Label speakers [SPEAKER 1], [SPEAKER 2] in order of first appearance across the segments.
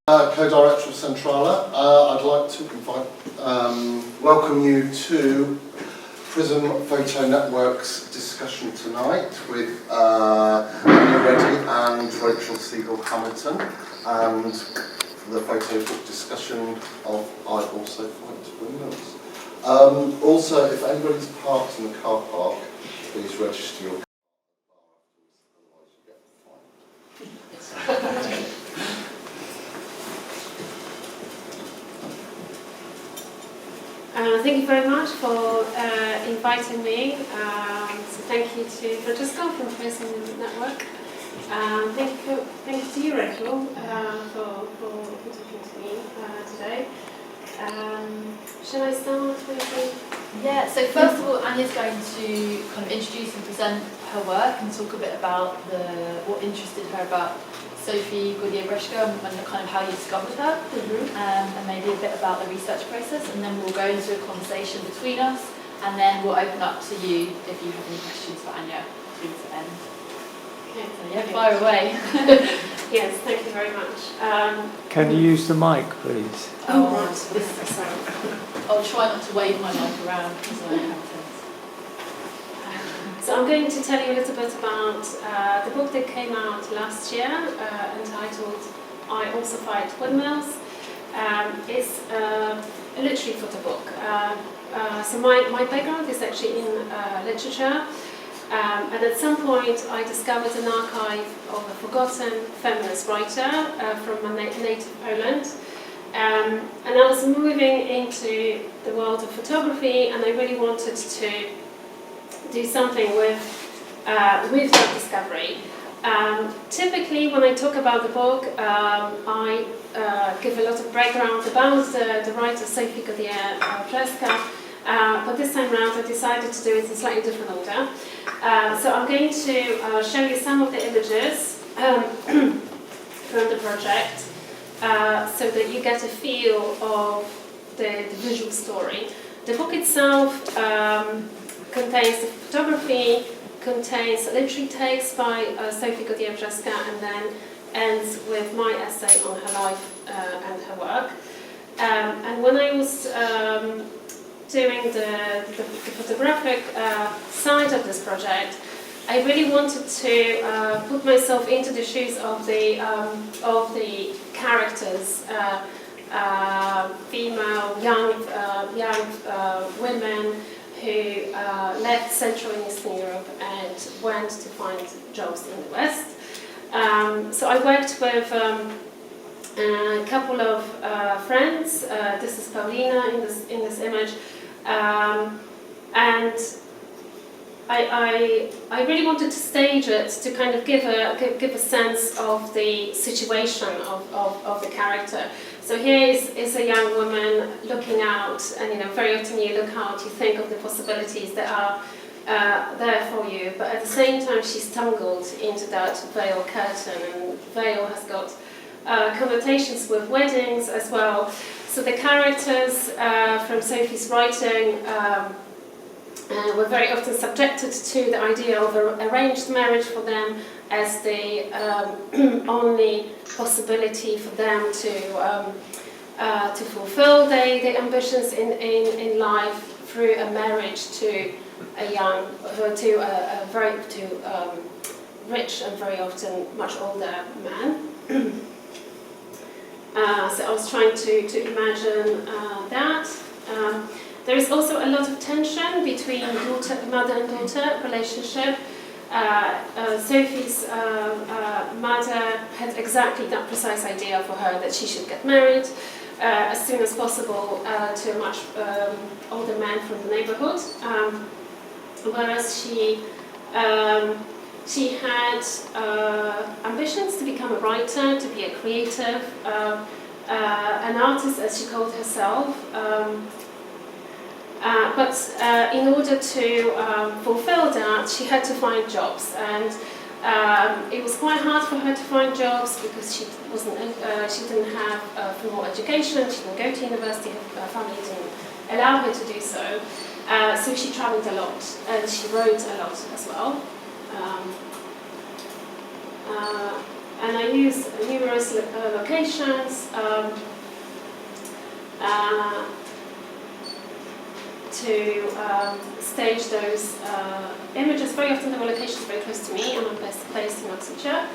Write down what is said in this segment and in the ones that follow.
[SPEAKER 1] Co-director of Centrala. I'd like to welcome you to PRISM Photo Network's discussion tonight with Ania Ready and Rachel Segal Hamilton, and the photo book discussion of I Also Fight Windmills. Also, if anybody's parked in the car park, please register your car.
[SPEAKER 2] Thank you very much for inviting me. So thank you to Francesco from PRISM Network. Thank you to you, Rachel, for talking to me today. Shall I start with
[SPEAKER 3] Yeah, so first of all, Ania's going to kind of introduce and present her work and talk a bit about what interested her about Sophie Gaudier-Breshka and kind of how you discovered her, and maybe a bit about the research process, and then we'll go into a conversation between us, and then we'll open up to you if you have any questions for Ania through to the end.
[SPEAKER 2] Okay.
[SPEAKER 3] So yeah, fire away.
[SPEAKER 2] Yes, thank you very much.
[SPEAKER 4] Can you use the mic, please?
[SPEAKER 3] I'll try not to wave my mic around because I have to.
[SPEAKER 2] So I'm going to tell you a little bit about the book that came out last year, entitled I Also Fight Windmills. It's a literary photo book. So my background is actually in literature, and at some point I discovered an archive of a forgotten feminist writer from native Poland. And I was moving into the world of photography, and I really wanted to do something with that discovery. Typically, when I talk about the book, I give a lot of background about the writer Sophie Gaudier-Breshka, but this time around I decided to do it in slightly different order. So I'm going to show you some of the images from the project, so that you get a feel of the visual story. The book itself contains the photography, contains a literary text by Sophie Gaudier-Breshka, and then ends with my essay on her life and her work. And when I was doing the photographic side of this project, I really wanted to put myself into the shoes of the characters, female, young women who left Central and Eastern Europe and went to find jobs in the West. So I worked with a couple of friends. This is Paulina in this image, and I really wanted to stage it to kind of give a sense of the situation of the character. So here is a young woman looking out, and very often you look out, you think of the possibilities that are there for you, but at the same time she's tangled into that veil curtain, and veil has got connotations with weddings as well. So the characters from Sophie's writing were very often subjected to the idea of arranged marriage for them as the only possibility for them to fulfill their ambitions in life through a marriage to a very rich and very often much older man. So I was trying to imagine that. There is also a lot of tension between mother and daughter relationship. Sophie's mother had exactly that precise idea for her, that she should get married as soon as possible to a much older man from the neighborhood, whereas she had ambitions to become a writer, to be a creative, an artist as she called herself. But in order to fulfill that, she had to find jobs, and it was quite hard for her to find jobs because she didn't have formal education. She didn't go to university. Her family didn't allow her to do so. So she travelled a lot, and she wrote a lot as well. And I used numerous locations to stage those images. Very often there were locations very close to me, and I'm based in Oxfordshire.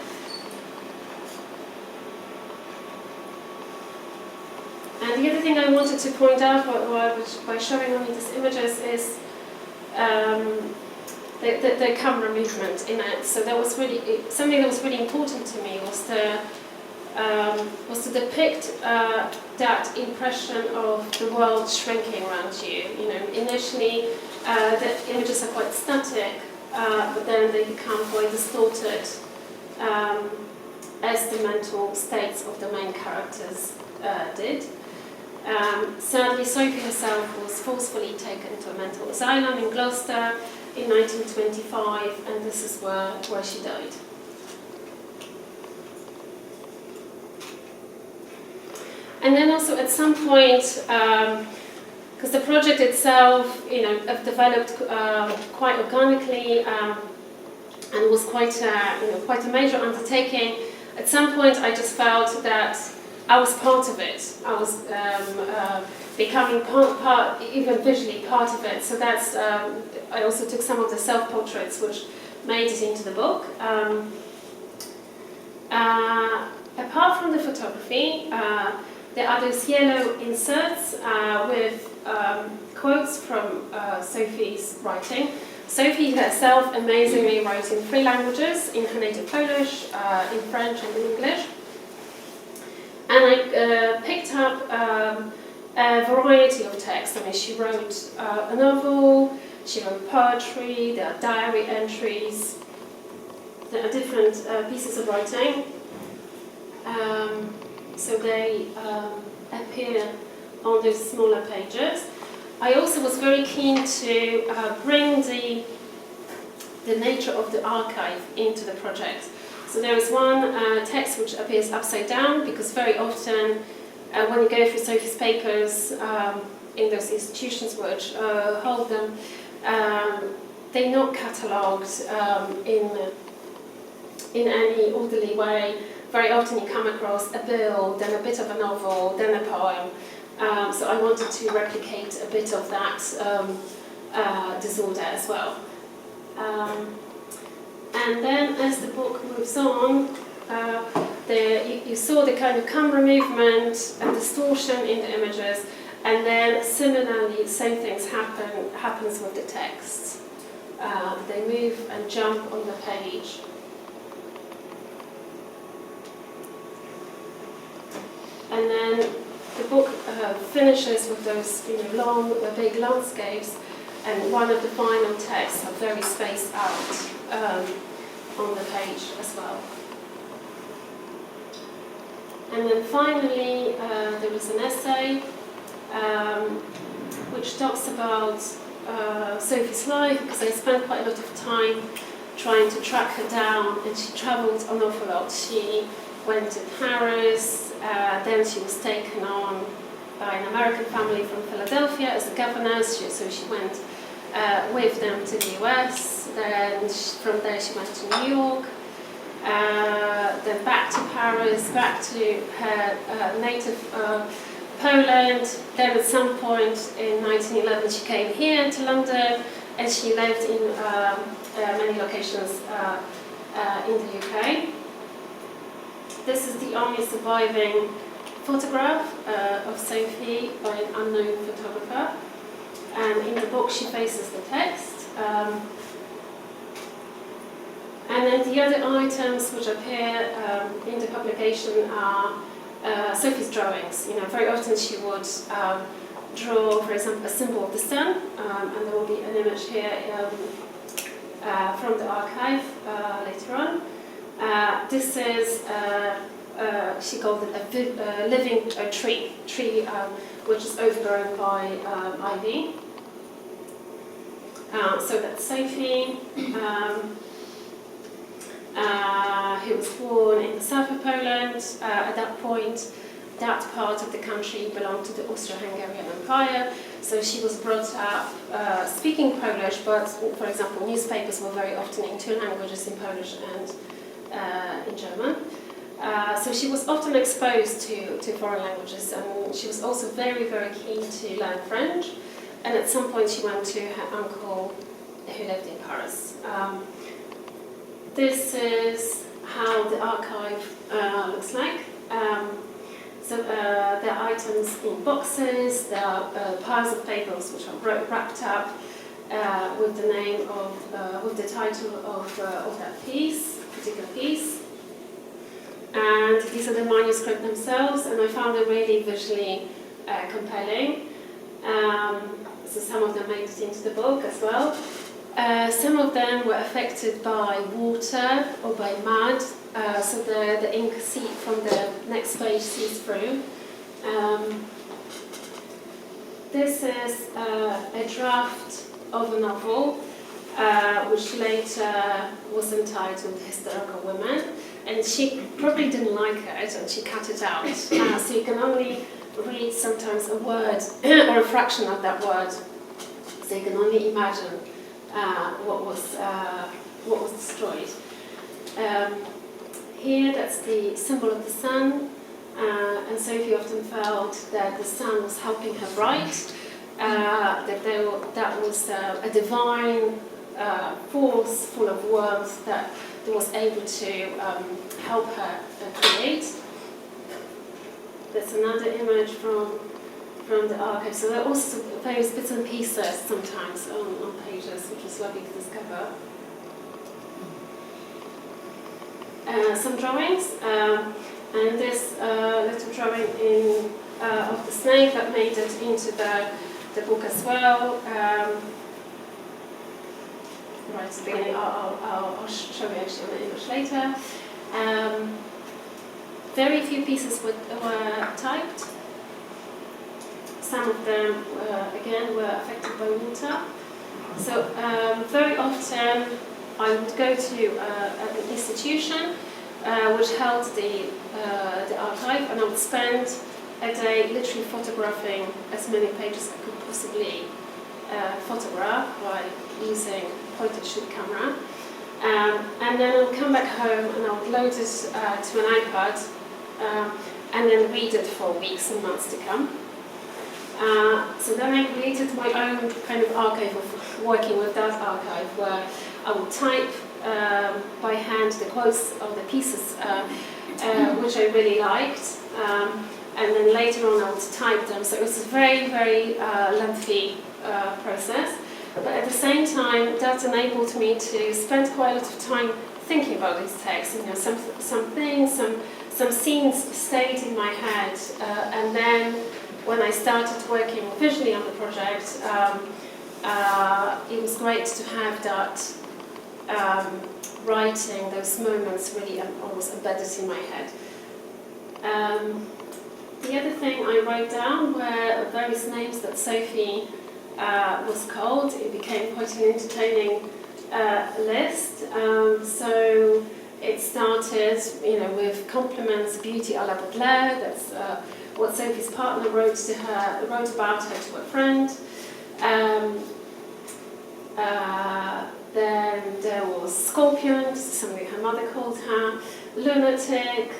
[SPEAKER 2] And the other thing I wanted to point out by showing only these images is the camera movement in it. So that was really something that was really important to me was to depict that impression of the world shrinking around you. You know, initially the images are quite static, but then they become quite distorted as the mental states of the main characters did. Sadly, Sophie herself was forcefully taken to a mental asylum in Gloucester in 1925, and this is where she died. And then also at some point, because the project itself, you know, developed quite organically and was quite a major undertaking. At some point, I just felt that I was part of it. I was becoming part, even visually part of it. So that's. I also took some of the self-portraits, which made it into the book. Apart from the photography, there are those yellow inserts with quotes from Sophie's writing. Sophie herself amazingly wrote in 3 languages, in her native Polish, in French and in English. And I picked up a variety of texts. I mean, she wrote a novel, she wrote poetry, there are diary entries, there are different pieces of writing. So they appear on those smaller pages. I also was very keen to bring the nature of the archive into the project. So there is one text which appears upside down, because very often when you go through Sophie's papers in those institutions which hold them, they're not catalogued in any orderly way. Very often you come across a bill, then a bit of a novel, then a poem. So I wanted to replicate a bit of that disorder as well. And then as the book moves on, you saw the kind of camera movement and distortion in the images, and then similarly, same things happens with the text. They move and jump on the page. And then the book finishes with those long, big landscapes, and one of the final texts are very spaced out on the page as well. And then finally, there is an essay which talks about Sophie's life, because I spent quite a lot of time trying to track her down, and she travelled an awful lot. She went to Paris, then she was taken on by an American family from Philadelphia as a governess, so she went with them to the US, then from there she went to New York, then back to Paris, back to her native Poland, then at some point in 1911 she came here to London, and she lived in many locations in the UK. This is the only surviving photograph of Sophie by an unknown photographer. And in the book she faces the text. And then the other items which appear in the publication are Sophie's drawings. You know, very often she would draw, for example, a symbol of the sun, and there will be an image here from the archive later on. This is, she called it a living tree which is overgrown by ivy. So that's Sophie, who was born in the south of Poland. At that point, that part of the country belonged to the Austro-Hungarian Empire. So she was brought up speaking Polish, but for example, newspapers were very often in 2 languages, in Polish and in German. So she was often exposed to foreign languages, and she was also very, very keen to learn French. And at some point she went to her uncle who lived in Paris. This is how the archive looks like. So there are items in boxes, there are piles of papers which are wrapped up with the name of, with the title of that piece, particular piece. And these are the manuscripts themselves, and I found them really visually compelling. So some of them made it into the book as well. Some of them were affected by water or by mud, so the ink from the next page sees through. This is a draft of a novel, which later was entitled Hysterical Women, and she probably didn't like it and she cut it out. So you can only read sometimes a word or a fraction of that word, so you can only imagine what was destroyed. Here, that's the symbol of the sun, and Sophie often felt that the sun was helping her write, that was a divine force full of words that was able to help her create. There's another image from the archive. So there are also various bits and pieces sometimes on pages, which is lovely to discover. Some drawings, and this little drawing of the snake that made it into the book as well. Right at the beginning, I'll show you actually on the image later. Very few pieces were typed. Some of them, again, were affected by water. So very often I would go to an institution which held the archive, and I would spend a day literally photographing as many pages as I could possibly photograph by using point-and-shoot camera. And then I would come back home and I would load it to an iPad and then read it for weeks and months to come. So then I created my own kind of archive of working with that archive, where I would type by hand the quotes of the pieces which I really liked, and then later on I would type them. So it was a very, very lengthy process, but at the same time that enabled me to spend quite a lot of time thinking about these texts. You know, some things, some scenes stayed in my head, and then when I started working visually on the project, it was great to have that writing, those moments really almost embedded in my head. The other thing I wrote down were various names that Sophie was called. It became quite an entertaining list. So it started, with compliments, beauty à la Baudelaire. That's what Sophie's partner wrote about her to a friend. Then there was Scorpion, something her mother called her, lunatic,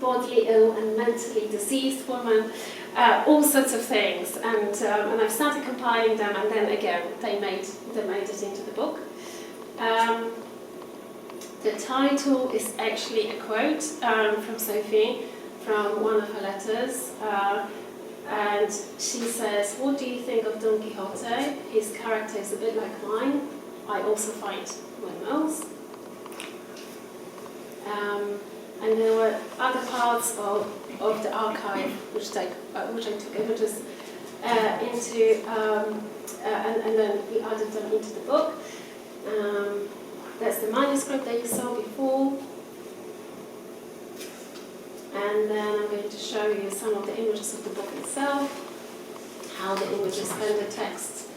[SPEAKER 2] bodily ill and mentally diseased woman, all sorts of things. And I've started compiling them, and then again they made it into the book. The title is actually a quote from Sophie, from one of her letters, and she says, "What do you think of Don Quixote? His character is a bit like mine. I also fight windmills." And there were other parts of the archive which I took images into, and then we added them into the book. That's the manuscript that you saw before. And then I'm going to show you some of the images of the book itself, how the images and the text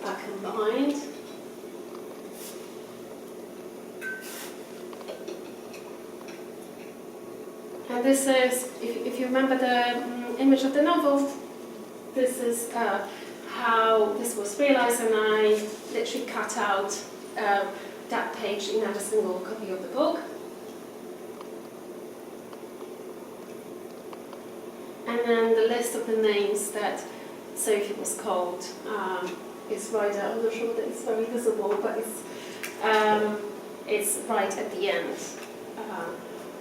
[SPEAKER 2] are combined. And this is, if you remember the image of the novel, this is how this was realized, and I literally cut out that page in every single copy of the book. and then the list of the names that Sophie was called is right there. I'm not sure that it's very visible, but it's right at the end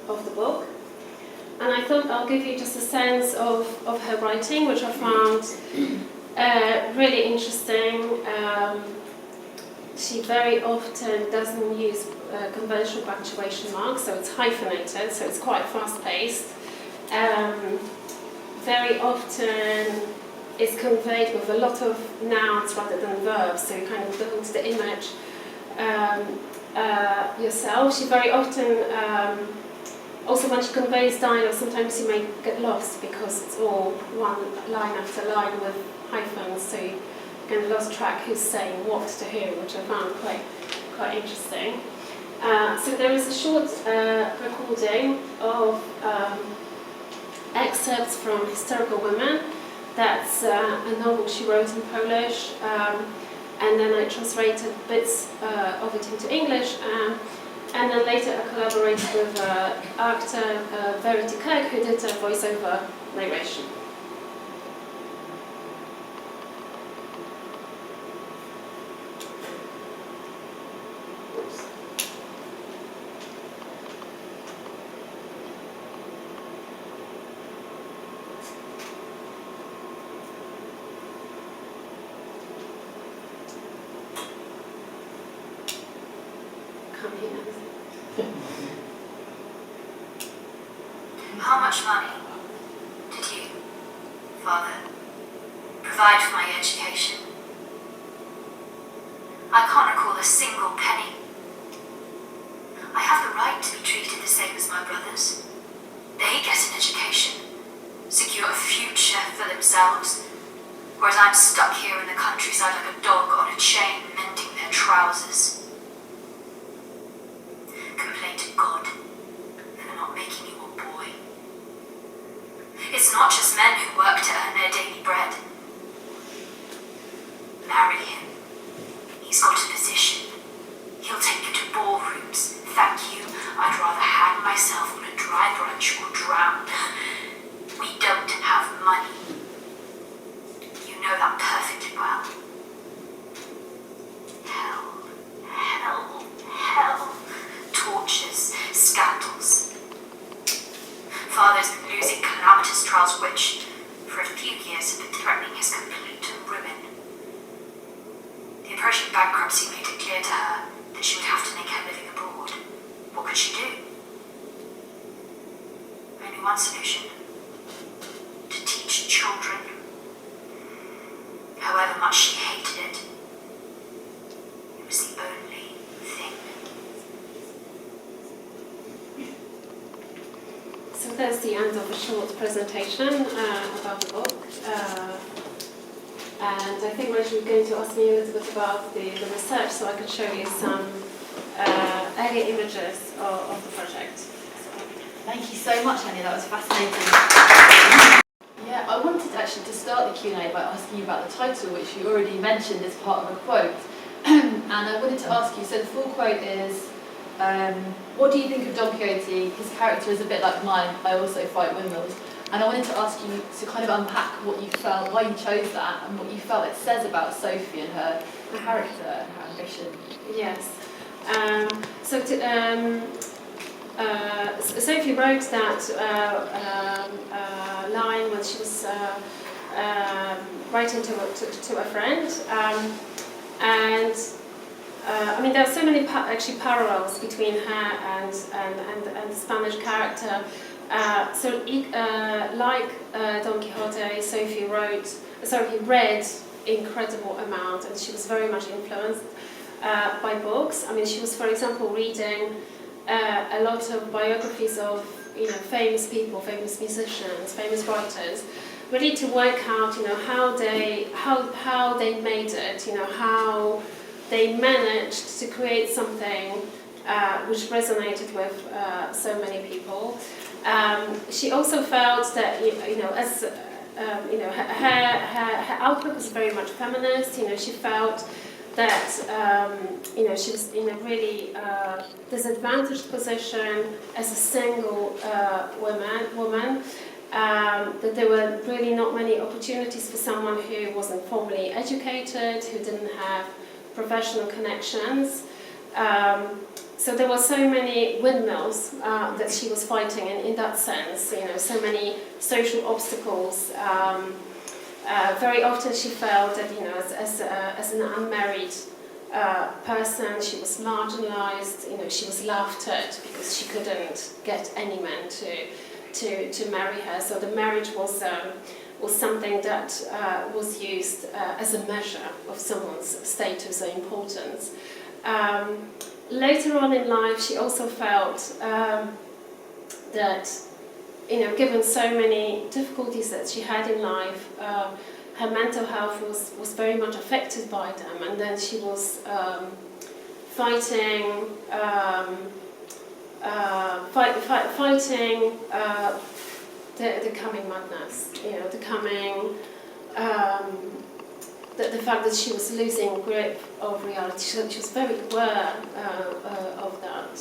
[SPEAKER 2] of the book. And I thought I'll give you just a sense of her writing, which I found really interesting. She very often doesn't use conventional punctuation marks, so it's hyphenated, so it's quite fast-paced. Very often it's conveyed with a lot of nouns rather than verbs, so you kind of build the image yourself. She very often, also when she conveys dialogue, sometimes you may get lost because it's all one line after line with hyphens, so you kind of lost track who's saying what to who, which I found quite interesting. So there is a short recording of excerpts from Historical Women. That's a novel she wrote in Polish, and then I translated bits of it into English, and then later I collaborated with actor Verity Kirk, who did a voiceover narration.
[SPEAKER 5] How much money did you, Father, provide for my education? I can't recall a single penny. I have the right to be treated the same as my brothers. They get an education, secure a future for themselves, whereas I'm stuck here in the countryside like a dog on a chain mending their trousers. Complain to God for not making you a boy. It's not just men who work to earn their daily bread. Marry him. He's got a position. He'll take you to ballrooms. Thank you. I'd rather hang myself on a dry branch or drown. We don't have money. You know that perfectly well. Hell. Tortures, scandals. Father's been losing calamitous trials which, for a few years, have been threatening his complete ruin. The approaching bankruptcy made it clear to her that she would have to make her living abroad. What could she do? Only one solution. To teach children. However much she hated it, it was the only thing.
[SPEAKER 2] So that's the end of a short presentation about the book. And I think Rachel is going to ask me a little bit about the research, so I can show you some early images of the project.
[SPEAKER 3] Thank you so much, Ania. That was fascinating. Yeah, I wanted actually to start the Q&A by asking you about the title, which you already mentioned as part of a quote. And I wanted to ask you, so the full quote is, what do you think of Don Quixote? His character is a bit like mine, I also fight windmills. And I wanted to ask you to kind of unpack what you felt, why you chose that, and what you felt it says about Sophie and her character and her ambition.
[SPEAKER 2] Yes. Sophie wrote that line when she was writing to a friend, I mean, there are so many actually parallels between her and the Spanish character. Like Don Quixote, Sophie read incredible amount, and she was very much influenced by books. I mean, she was, for example, reading a lot of biographies of famous people, famous musicians, famous writers, really to work out how they made it, how they managed to create something which resonated with so many people. She also felt that as her outlook was very much feminist. She felt that she was in a really disadvantaged position as a single woman, that there were really not many opportunities for someone who wasn't formally educated, who didn't have professional connections. So there were so many windmills that she was fighting, and in that sense, you know, so many social obstacles. Very often she felt that, you know, as an unmarried person, she was marginalised. You know, she was laughed at because she couldn't get any man to marry her. So the marriage was something that was used as a measure of someone's status or importance. Later on in life, she also felt that, you know, given so many difficulties that she had in life, her mental health was very much affected by them, and then she was fighting the coming madness, you know, the coming. The fact that she was losing grip of reality, she was very aware of that.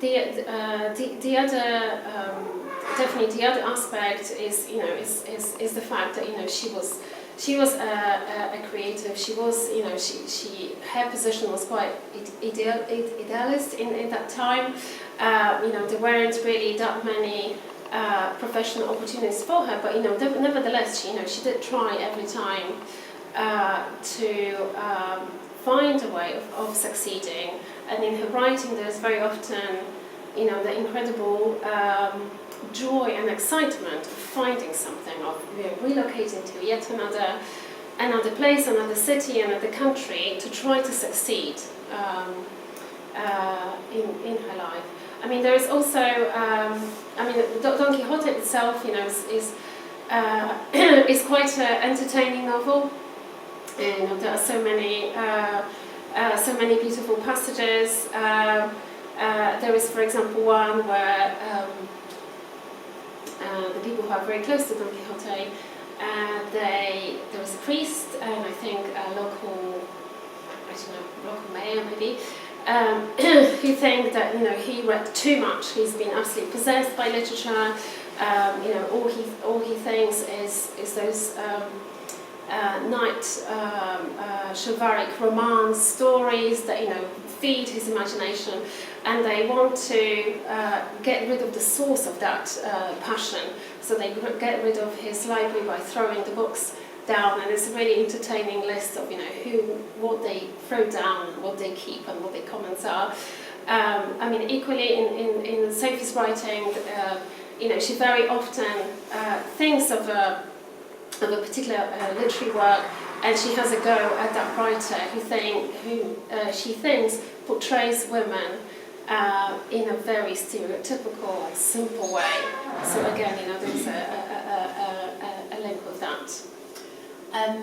[SPEAKER 2] The other, definitely the other aspect is, you know, is the fact that, you know, she was a creative. She was, you know, her position was quite idealist in that time. You know, there weren't really that many professional opportunities for her, but, you know, nevertheless, she did try every time to find a way of succeeding. And in her writing, there's very often, you know, the incredible joy and excitement of finding something, of, you know, relocating to yet another place, another city, another country to try to succeed in her life. I mean, there is also, Don Quixote itself, you know, is quite an entertaining novel. And, you know, there are so many beautiful passages. There is, for example, one where the people who are very close to Don Quixote, there is a priest and I think a local mayor maybe, who think that, you know, he read too much. He's been absolutely possessed by literature. You know, all he thinks is those knight chivalric romance stories that, you know, feed his imagination, and they want to get rid of the source of that passion. So they get rid of his library by throwing the books down, and it's a really entertaining list of, you know, what they throw down, and what they keep, and what their comments are. I mean, equally in Sophie's writing, you know, she very often thinks of a particular literary work, and she has a go at that writer who she thinks portrays women in a very stereotypical, simple way. So again, you know, there's a link with that.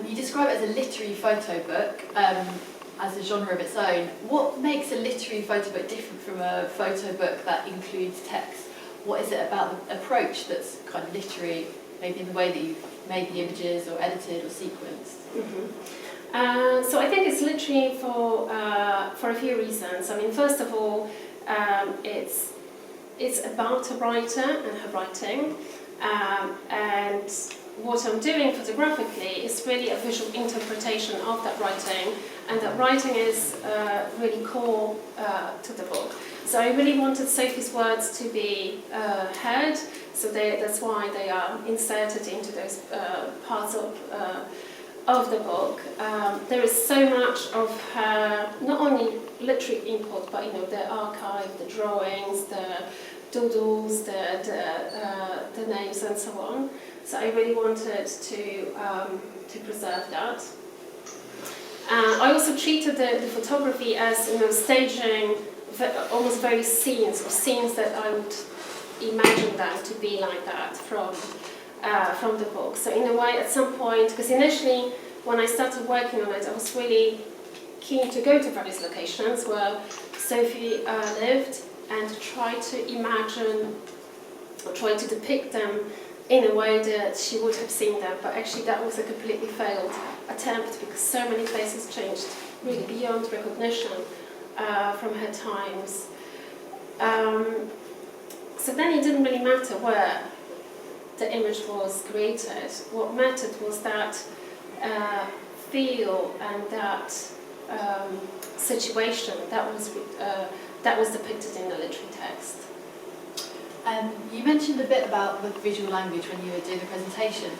[SPEAKER 3] You describe it as a literary photo book, as a genre of its own. What makes a literary photo book different from a photo book that includes text? What is it about the approach that's kind of literary, maybe in the way that you've made the images or edited or sequenced?
[SPEAKER 2] Mm-hmm. So I think it's literary for a few reasons. I mean, first of all, it's about a writer and her writing, and what I'm doing photographically is really a visual interpretation of that writing, and that writing is really core to the book. So I really wanted Sophie's words to be heard, so that's why they are inserted into those parts of the book. There is so much of her, not only literary input, but, you know, the archive, the drawings, the doodles, the names, and so on. So I really wanted to preserve that. I also treated the photography as, you know, staging almost very scenes that I would imagine them to be like that from the book. So in a way, at some point, because initially when I started working on it, I was really keen to go to various locations where Sophie lived and try to imagine or try to depict them in a way that she would have seen them. But actually that was a completely failed attempt, because so many places changed really beyond recognition from her times. So then it didn't really matter where the image was created. What mattered was that feel and that situation that was depicted in the literary text.
[SPEAKER 3] You mentioned a bit about the visual language when you were doing the presentation,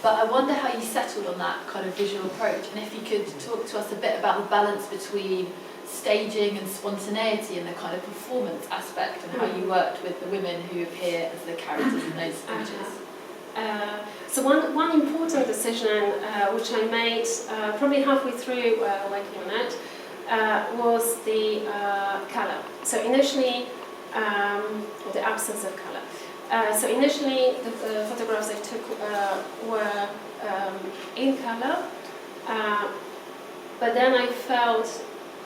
[SPEAKER 3] but I wonder how you settled on that kind of visual approach, and if you could talk to us a bit about the balance between staging and spontaneity and the kind of performance aspect, and how you worked with the women who appear as the characters in those images.
[SPEAKER 2] So one important decision which I made probably halfway through working on it was the colour. So initially, or the absence of colour. So initially the photographs I took were in colour, but then I felt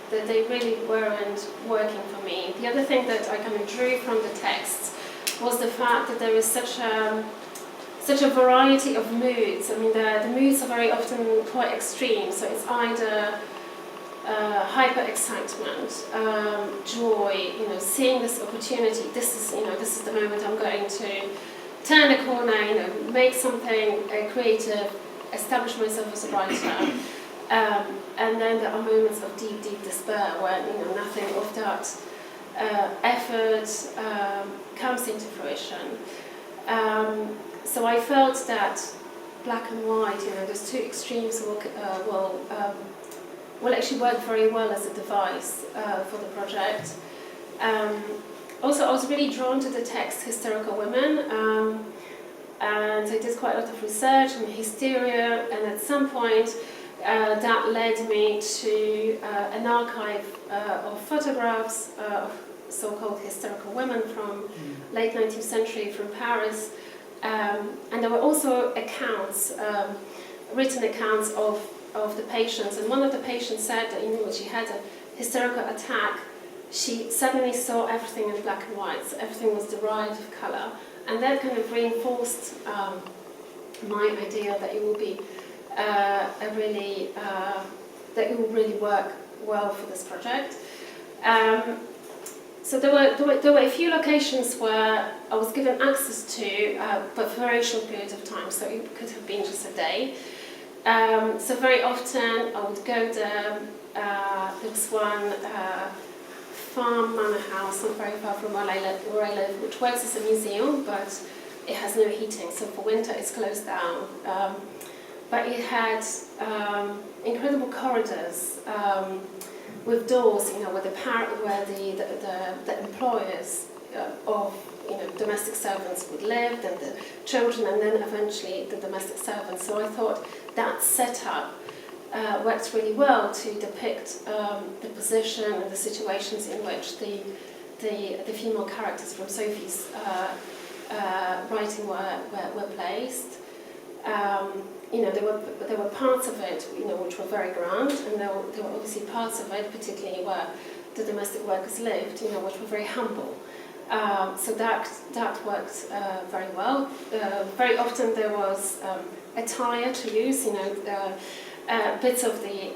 [SPEAKER 2] that they really weren't working for me. The other thing that I kind of drew from the text was the fact that there is such a variety of moods. I mean, the moods are very often quite extreme. So it's either hyper excitement, joy. Seeing this opportunity. This is the moment I'm going to turn a corner. Make something creative, establish myself as a writer. And then there are moments of deep, deep despair when nothing of that effort comes into fruition. So I felt that black and white, those two extremes will actually work very well as a device for the project. Also, I was really drawn to the text "Hysterical Women," and I did quite a lot of research on hysteria, and at some point that led me to an archive of photographs of so-called hysterical women from late 19th century from Paris. And there were also accounts, written accounts of the patients. And one of the patients said that when she had a hysterical attack, she suddenly saw everything in black and white. So everything was derived of colour. And that kind of reinforced my idea that it will be that it will really work well for this project. So there were a few locations where I was given access to, but for a very short period of time, so it could have been just a day. So very often I would go there. There was one farm manor house not very far from where I live, which works as a museum, but it has no heating, so for winter it's closed down. But it had incredible corridors with doors, where the employers of domestic servants would live, and the children, and then eventually the domestic servants. So I thought that setup worked really well to depict the position and the situations in which the female characters from Sophie's writing were placed. There were parts of it, which were very grand, and there were obviously parts of it, particularly where the domestic workers lived, which were very humble. So that worked very well. Very often there was attire to use, bits of the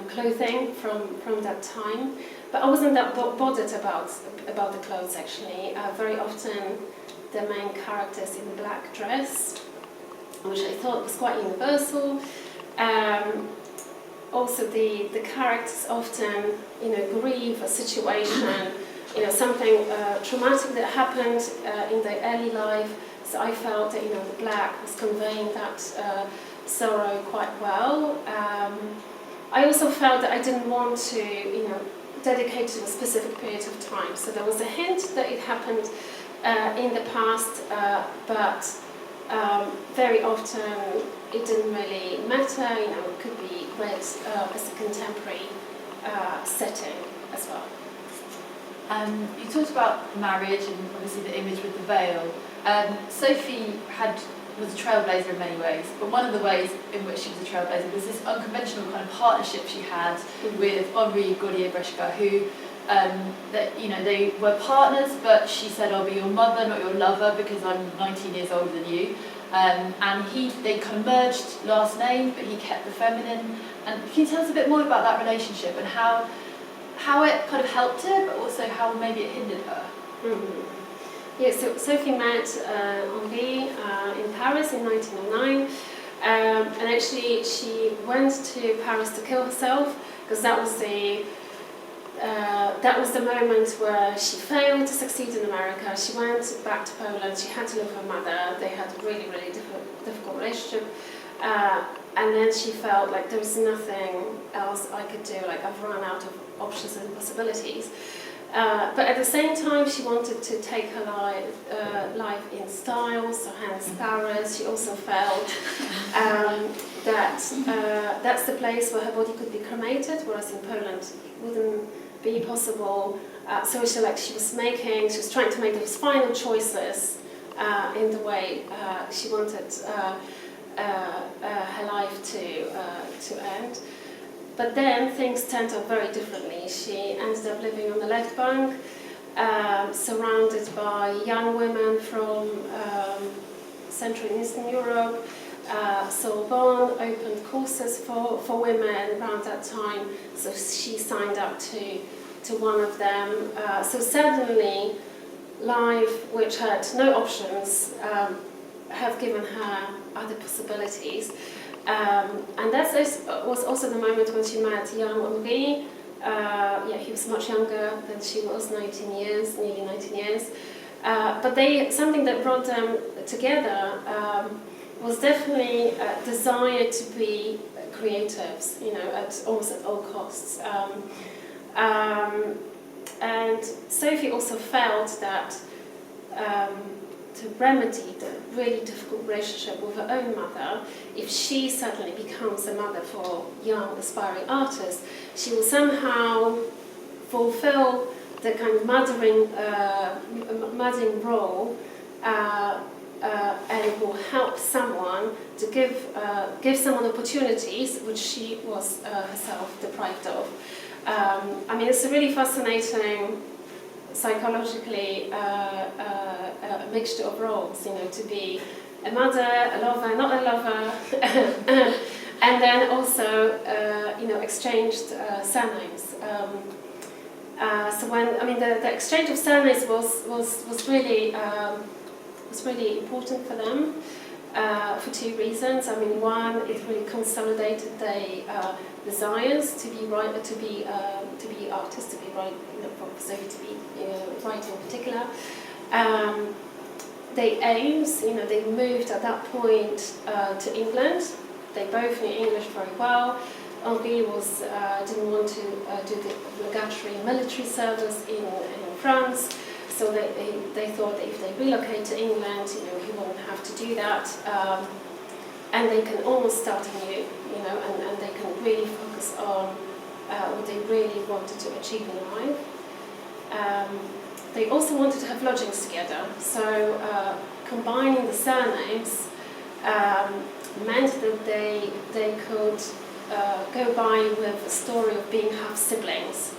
[SPEAKER 2] clothing from that time. But I wasn't that bothered about the clothes actually. Very often the main characters in the black dress, which I thought was quite universal. Also, the characters often, grieve a situation, something traumatic that happened in their early life. So I felt that, the black was conveying that sorrow quite well. I also felt that I didn't want to, dedicate to a specific period of time. So there was a hint that it happened in the past, but very often it didn't really matter, it could be read as a contemporary setting as well.
[SPEAKER 3] You talked about marriage and obviously the image with the veil. Sophie was a trailblazer in many ways, but one of the ways in which she was a trailblazer was this unconventional kind of partnership she had with Henri Gaudier-Brechka, who they were partners, but she said, "I'll be your mother, not your lover, because I'm 19 years older than you." And they kind of merged last name, but he kept the feminine. And can you tell us a bit more about that relationship and how it kind of helped her, but also how maybe it hindered her?
[SPEAKER 2] Yeah, so Sophie met Henri in Paris in 1909, and actually she went to Paris to kill herself because that was the moment where she failed to succeed in America. She went back to Poland. She had to live with her mother. They had a really, really difficult relationship, and then she felt like there was nothing else I could do. Like I've run out of options and possibilities. But at the same time, she wanted to take her life in style, so hence Paris. She also felt that that's the place where her body could be cremated, whereas in Poland wouldn't be possible. So she was trying to make those final choices in the way she wanted her life to end. But then things turned out very differently. She ended up living on the left bank, surrounded by young women from Central and Eastern Europe. Sorbonne opened courses for women around that time, so she signed up to one of them. So suddenly, life, which had no options, have given her other possibilities. And that was also the moment when she met young Henri. He was much younger than she was, nearly 19 years. But something that brought them together was definitely a desire to be creatives, at almost at all costs. And Sophie also felt that to remedy the really difficult relationship with her own mother, if she suddenly becomes a mother for young aspiring artists, she will somehow fulfill the kind of mothering role, and it will help someone to give someone opportunities which she was herself deprived of. It's a really fascinating, psychologically, a mixture of roles, to be a mother, a lover, not a lover, and then also, exchanged surnames. So when the exchange of surnames was really important for them for two reasons. One, it really consolidated their desires to be artists, to be for Sophie to be writing in particular. Their aims, they moved at that point to England. They both knew English very well. Henri didn't want to do the obligatory military service in France, so they thought that if they relocate to England, he wouldn't have to do that, and they can almost start anew, and they can really focus on what they really wanted to achieve in life. They also wanted to have lodgings together, so combining the surnames meant that they could go by with a story of being half siblings.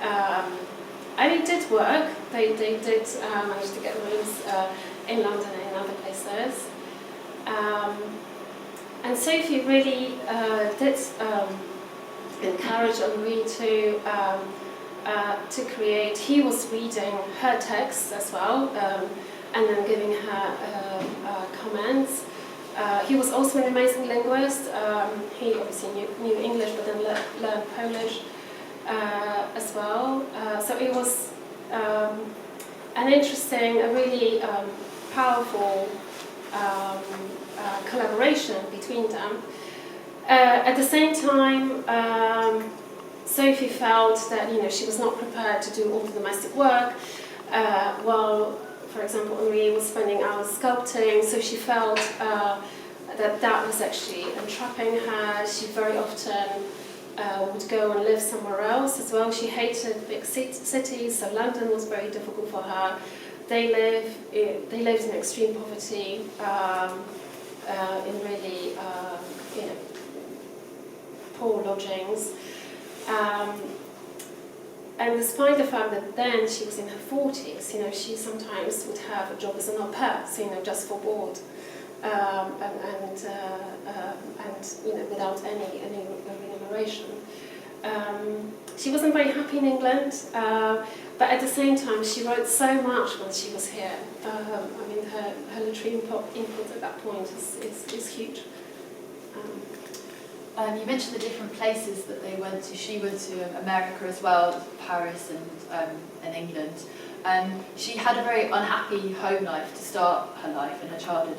[SPEAKER 2] And it did work. They did manage to get rooms in London and in other places. And Sophie really did encourage Henri to create. He was reading her texts as well, and then giving her comments. He was also an amazing linguist. He obviously knew English, but then learned Polish as well. So it was an interesting, a really powerful collaboration between them. At the same time, Sophie felt that she was not prepared to do all the domestic work, while, for example, Henri was spending hours sculpting. So she felt that was actually entrapping her. She very often would go and live somewhere else as well. She hated big cities, so London was very difficult for her. They lived in extreme poverty, in really poor lodgings. And despite the fact that then she was in her 40s, she sometimes would have a job as an au pair, just for board, and without any remuneration. she wasn't very happy in England, but at the same time she wrote so much when she was here. I mean, her literary input at that point is huge.
[SPEAKER 3] You mentioned the different places that they went to. She went to America as well, Paris and England. She had a very unhappy home life to start her life in her childhood.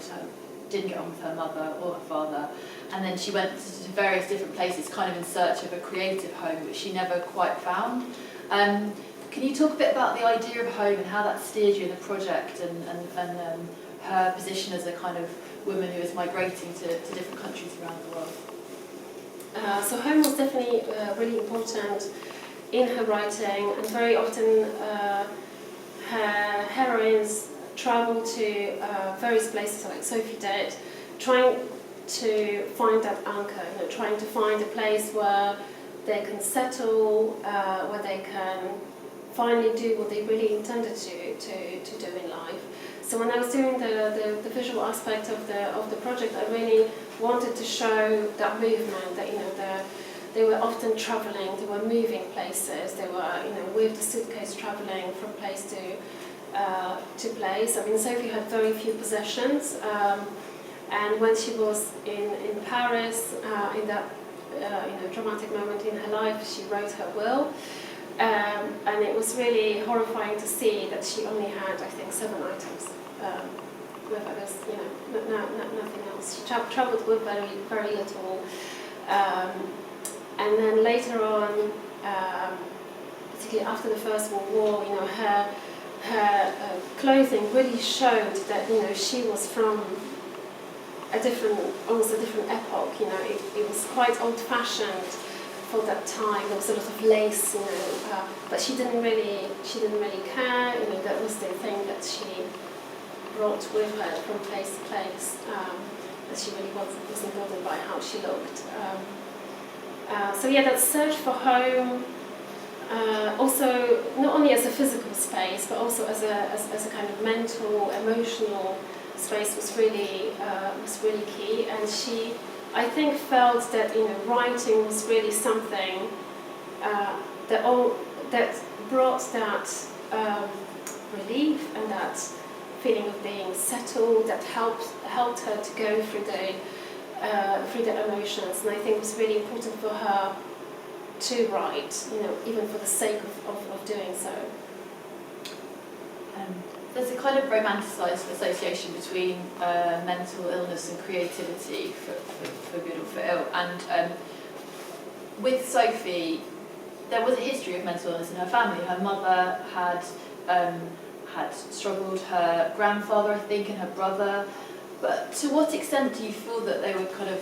[SPEAKER 3] Didn't get on with her mother or her father, and then she went to various different places, kind of in search of a creative home, which she never quite found. Can you talk a bit about the idea of home and how that steered you in the project, and her position as a kind of woman who is migrating to different countries around the world?
[SPEAKER 2] So home was definitely really important in her writing, and very often her heroines travel to various places, like Sophie did, trying to find that anchor, trying to find a place where they can settle, where they can finally do what they really intended to do in life. So when I was doing the visual aspect of the project, I really wanted to show that movement, that they were often travelling, they were moving places, they were with the suitcase travelling from place to place. I mean, Sophie had very few possessions, and when she was in Paris, in that dramatic moment in her life, she wrote her will. And it was really horrifying to see that she only had, I think, 7 items. With others, nothing else. She travelled with very, very little. And then later on, particularly after the First World War, her clothing really showed that she was from almost a different epoch. It was quite old-fashioned for that time. There was a lot of lace, but she didn't really care. That was the thing that she brought with her from place to place. That she really wasn't bothered by how she looked. So yeah, that search for home, also not only as a physical space, but also as a kind of mental, emotional space was really key. And she, I think, felt that writing was really something that brought that relief and that feeling of being settled, that helped her to go through the emotions. And I think it was really important for her to write, even for the sake of doing so.
[SPEAKER 3] There's a kind of romanticised association between mental illness and creativity, for good or for ill. And with Sophie, there was a history of mental illness in her family. Her mother had struggled, her grandfather, I think, and her brother. But to what extent do you feel that they were kind of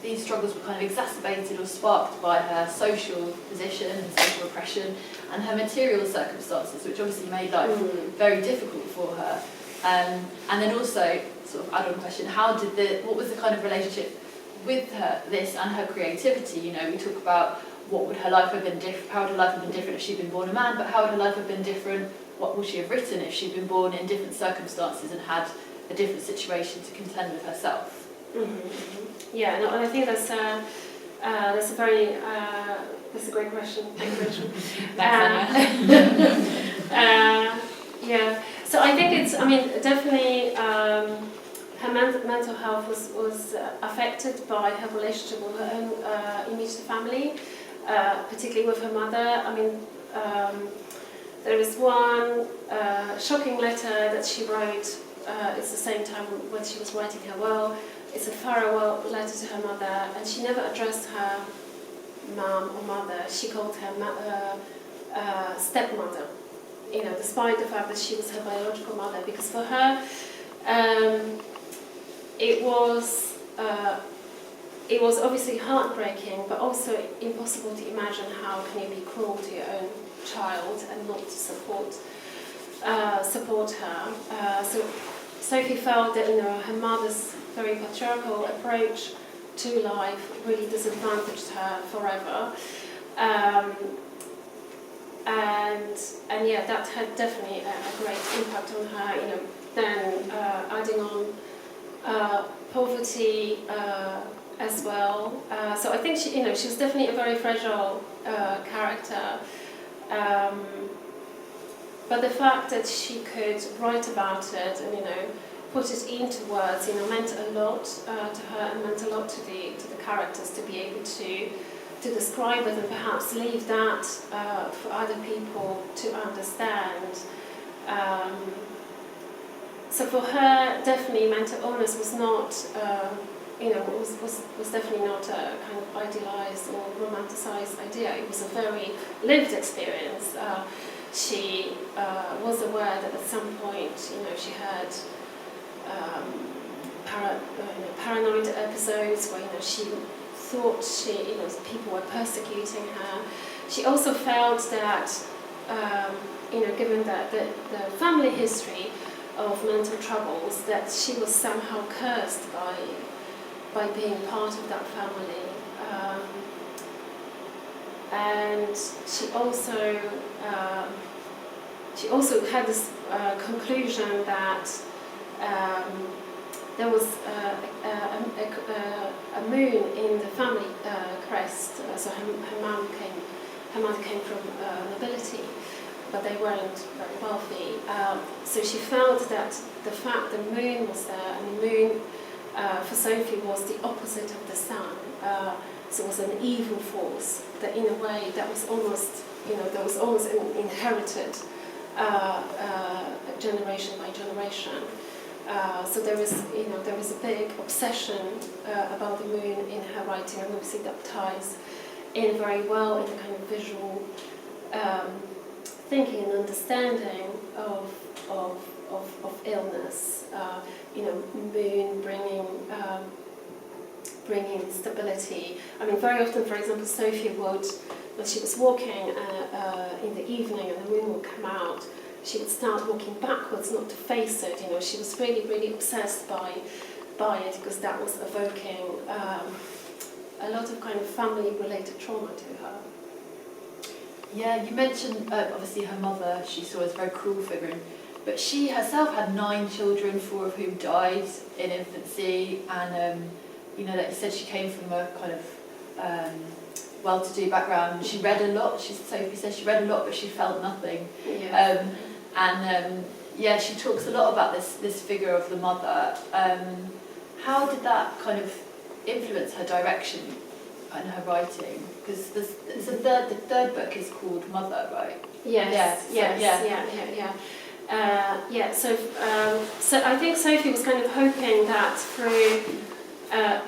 [SPEAKER 3] these struggles were kind of exacerbated or sparked by her social position and social oppression and her material circumstances, which obviously made life very difficult for her? And then also, sort of add-on question, what was the kind of relationship with this and her creativity? We talk about what would her life have been different, how would her life have been different if she'd been born a man, but how would her life have been different, what would she have written if she'd been born in different circumstances and had a different situation to contend with herself?
[SPEAKER 2] Yeah, no, and I think that's a great question. Thank you, Rachel. Yeah, so I think definitely her mental health was affected by her relationship with her own immediate family, particularly with her mother. There is one shocking letter that she wrote. It's the same time when she was writing her will. It's a farewell letter to her mother, and she never addressed her mum or mother. She called her stepmother, despite the fact that she was her biological mother, because for her it was obviously heartbreaking, but also impossible to imagine how can you be cruel to your own child and not to support her. So Sophie felt that her mother's very patriarchal approach to life really disadvantaged her forever, and yeah, that had definitely a great impact on her. Then adding on poverty, as well. So I think she was definitely a very fragile character. But the fact that she could write about it and put it into words, meant a lot to her and meant a lot to the characters to be able to describe it and perhaps leave that for other people to understand. So for her, definitely mental illness was not, was definitely not a kind of idealized or romanticized idea. It was a very lived experience. She was aware that at some point, she had paranoid episodes where she thought people were persecuting her. She also felt that, given that the family history of mental troubles, that she was somehow cursed by being part of that family. And she also had this conclusion that there was a moon in the family crest. So her mother came from nobility, but they weren't very wealthy. So she felt that the fact the moon was there, and the moon for Sophie was the opposite of the sun. So it was an evil force that, in a way, that was almost inherited generation by generation. So there was a big obsession about the moon in her writing, and obviously that ties in very well in the kind of visual thinking and understanding of illness. Moon bringing stability. I mean, very often, for example, Sophie would, when she was walking in the evening and the moon would come out, she would start walking backwards, not to face it. She was really, really obsessed by it, because that was evoking a lot of kind of family-related trauma to her.
[SPEAKER 3] Yeah, you mentioned obviously her mother. She saw as a very cruel figure, but she herself had 9 children, 4 of whom died in infancy, and like you said, she came from a kind of well-to-do background. She read a lot. Sophie says she read a lot, but she felt nothing.
[SPEAKER 2] Yeah.
[SPEAKER 3] She talks a lot about this figure of the mother. How did that kind of influence her direction and her writing? Because the third book is called Mother, right?
[SPEAKER 2] Yes. So I think Sophie was kind of hoping that through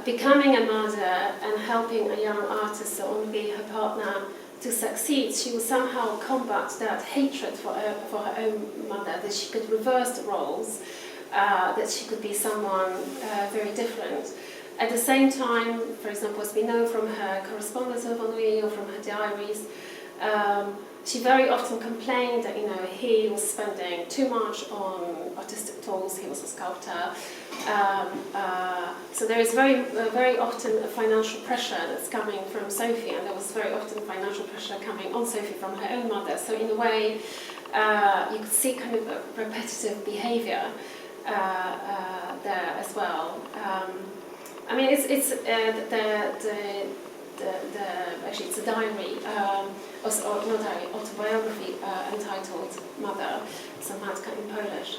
[SPEAKER 2] becoming a mother and helping a young artist, or only her partner, to succeed, she would somehow combat that hatred for her own mother, that she could reverse the roles, that she could be someone very different. At the same time, for example, as we know from her correspondence with Henri or from her diaries, she very often complained that he was spending too much on artistic tools. He was a sculptor, so there is very often a financial pressure that's coming from Sophie, and there was very often financial pressure coming on Sophie from her own mother. So in a way, you could see kind of a repetitive behaviour there as well. I mean, it's actually it's a diary, or not diary, autobiography entitled Mother, so Matka in Polish.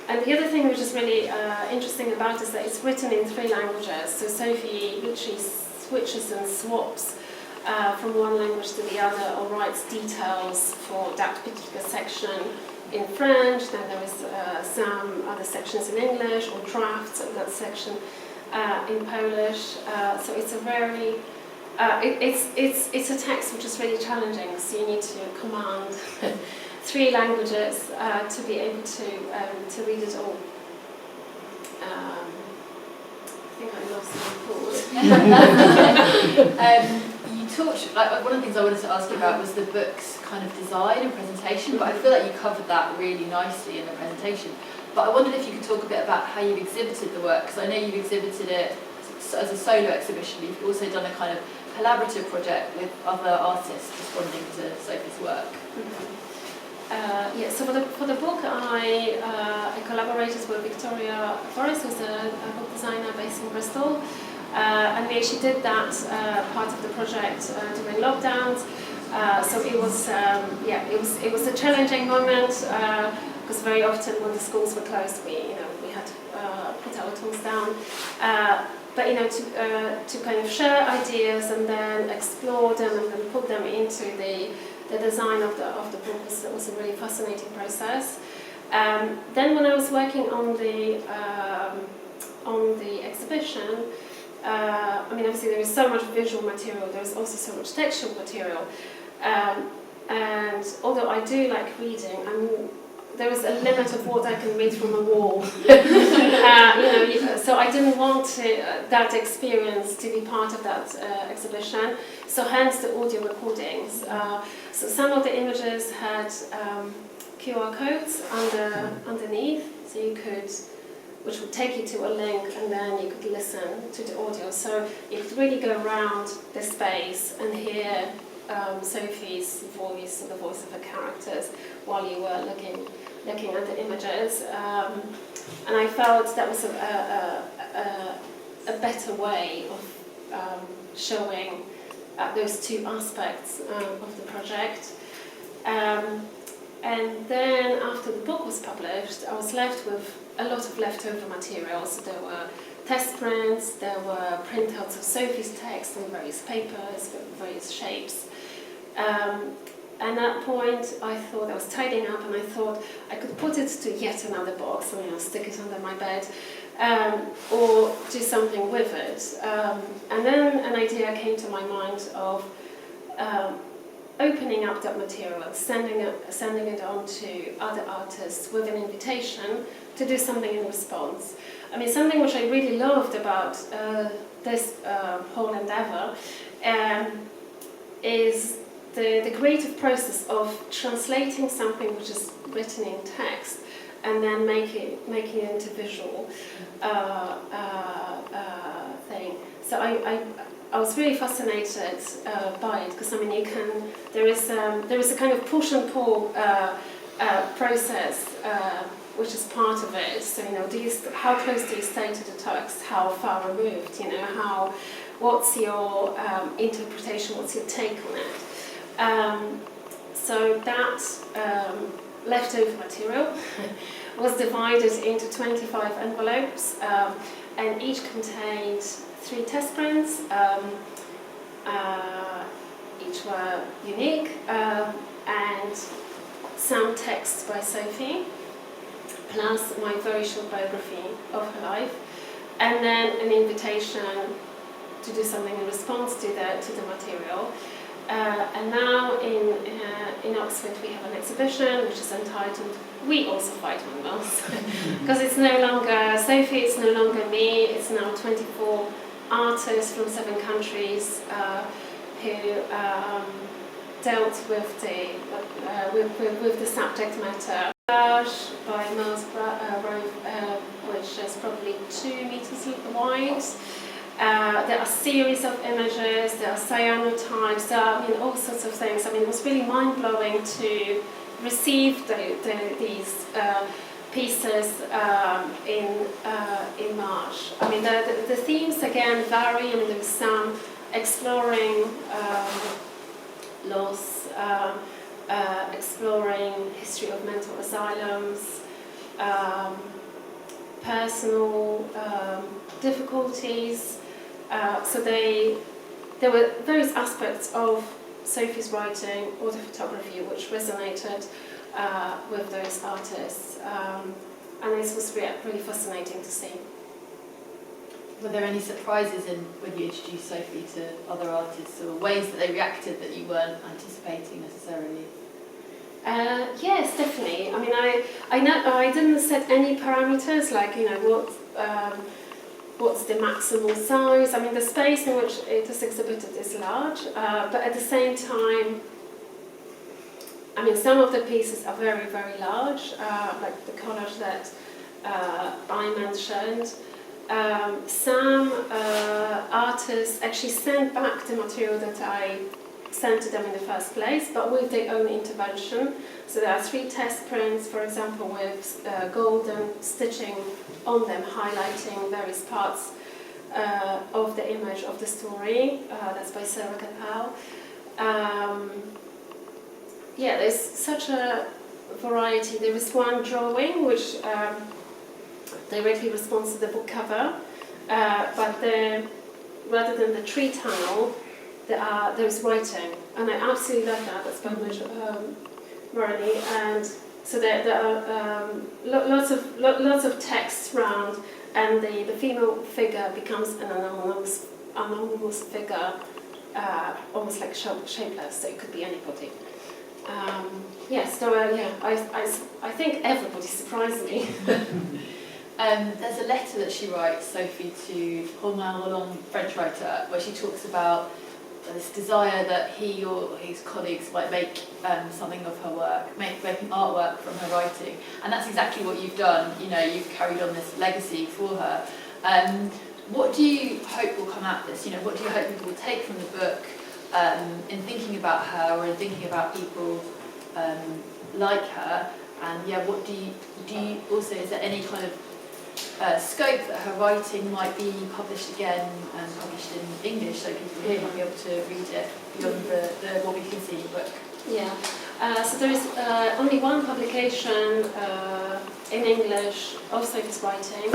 [SPEAKER 2] And the other thing which is really interesting about it is that it's written in 3 languages. So Sophie literally switches and swaps from one language to the other, or writes details for that particular section in French. Then there is some other sections in English, or drafts of that section in Polish. So it's a very it's a text which is really challenging. So you need to command 3 languages to be able to read it all. I think I lost my thought.
[SPEAKER 3] You talked, one of the things I wanted to ask you about was the book's kind of design and presentation, but I feel like you covered that really nicely in the presentation. But I wondered if you could talk a bit about how you've exhibited the work, because I know you've exhibited it as a solo exhibition, but you've also done a kind of collaborative project with other artists responding to Sophie's work.
[SPEAKER 2] So for the book, I collaborated with Victoria Forrest, who's a book designer based in Bristol, and we actually did that part of the project during lockdowns. So it was a challenging moment because very often when the schools were closed, we had to put our tools down. But to kind of share ideas and then explore them and then put them into the design of the book was a really fascinating process. Then when I was working on the exhibition, obviously there is so much visual material, there's also so much textual material, and although I do like reading, there is a limit of what I can read from a wall. So I didn't want that experience to be part of that exhibition. So hence the audio recordings. So some of the images had QR codes underneath, so you could, which would take you to a link, and then you could listen to the audio. So you could really go around the space and hear Sophie's voice, or the voice of her characters, while you were looking at the images. And I felt that was a better way of showing those two aspects of the project. And then after the book was published, I was left with a lot of leftover materials. There were test prints, there were printouts of Sophie's text in various papers with various shapes. And at that point, I thought I was tidying up, and I thought I could put it to yet another box, stick it under my bed, or do something with it. And then an idea came to my mind of opening up that material and sending it on to other artists with an invitation to do something in response. Something which I really loved about this whole endeavour is the creative process of translating something which is written in text and then making it into visual thing. So I was really fascinated by it, because there is a kind of push and pull process which is part of it. So how close do you stay to the text? How far removed? What's your interpretation? What's your take on it? So that leftover material was divided into 25 envelopes, and each contained 3 test prints. Each were unique, and some texts by Sophie, plus my very short biography of her life, and then an invitation to do something in response to the material. And now in Oxford we have an exhibition which is entitled I Also Fight Windmills, because it's no longer Sophie, it's no longer me, it's now 24 artists from 7 countries who dealt with the subject matter. Collage by Miles Rove, which is probably 2 meters wide. There are a series of images, there are cyanotypes, there are all sorts of things. It was really mind-blowing to receive these pieces in March. The themes again vary. There's some exploring loss, exploring history of mental asylums, personal difficulties. So there were various aspects of Sophie's writing or the photography which resonated with those artists, and this was really fascinating to see.
[SPEAKER 3] Were there any surprises when you introduced Sophie to other artists, or ways that they reacted that you weren't anticipating necessarily?
[SPEAKER 2] Yes, definitely. I didn't set any parameters like what's the maximal size. The space in which it is exhibited is large, but at the same time, some of the pieces are very, very large, like the collage that I mentioned. Some artists actually sent back the material that I sent to them in the first place, but with their own intervention. So there are 3 test prints, for example, with golden stitching on them, highlighting various parts of the image of the story. That's by Sarah Capel. Yeah, there's such a variety. There is one drawing which directly responds to the book cover, but rather than the tree tunnel, there's writing, and I absolutely love that. That's by Morley, and so there are lots of text around, and the female figure becomes an anonymous figure, almost like shapeless. So it could be anybody. I think everybody surprised me.
[SPEAKER 3] There's a letter that she writes, Sophie, to Romain Rolland, French writer, where she talks about this desire that he or his colleagues might make something of her work, making artwork from her writing. And that's exactly what you've done. You know, you've carried on this legacy for her. What do you hope will come out of this? You know, what do you hope people will take from the book in thinking about her, or in thinking about people like her? And yeah, what do you also, is there any kind of scope that her writing might be published again and published in English, so people here might be able to read it beyond the what we can see in the book?
[SPEAKER 2] Yeah, so there is only one publication in English of Sophie's writing.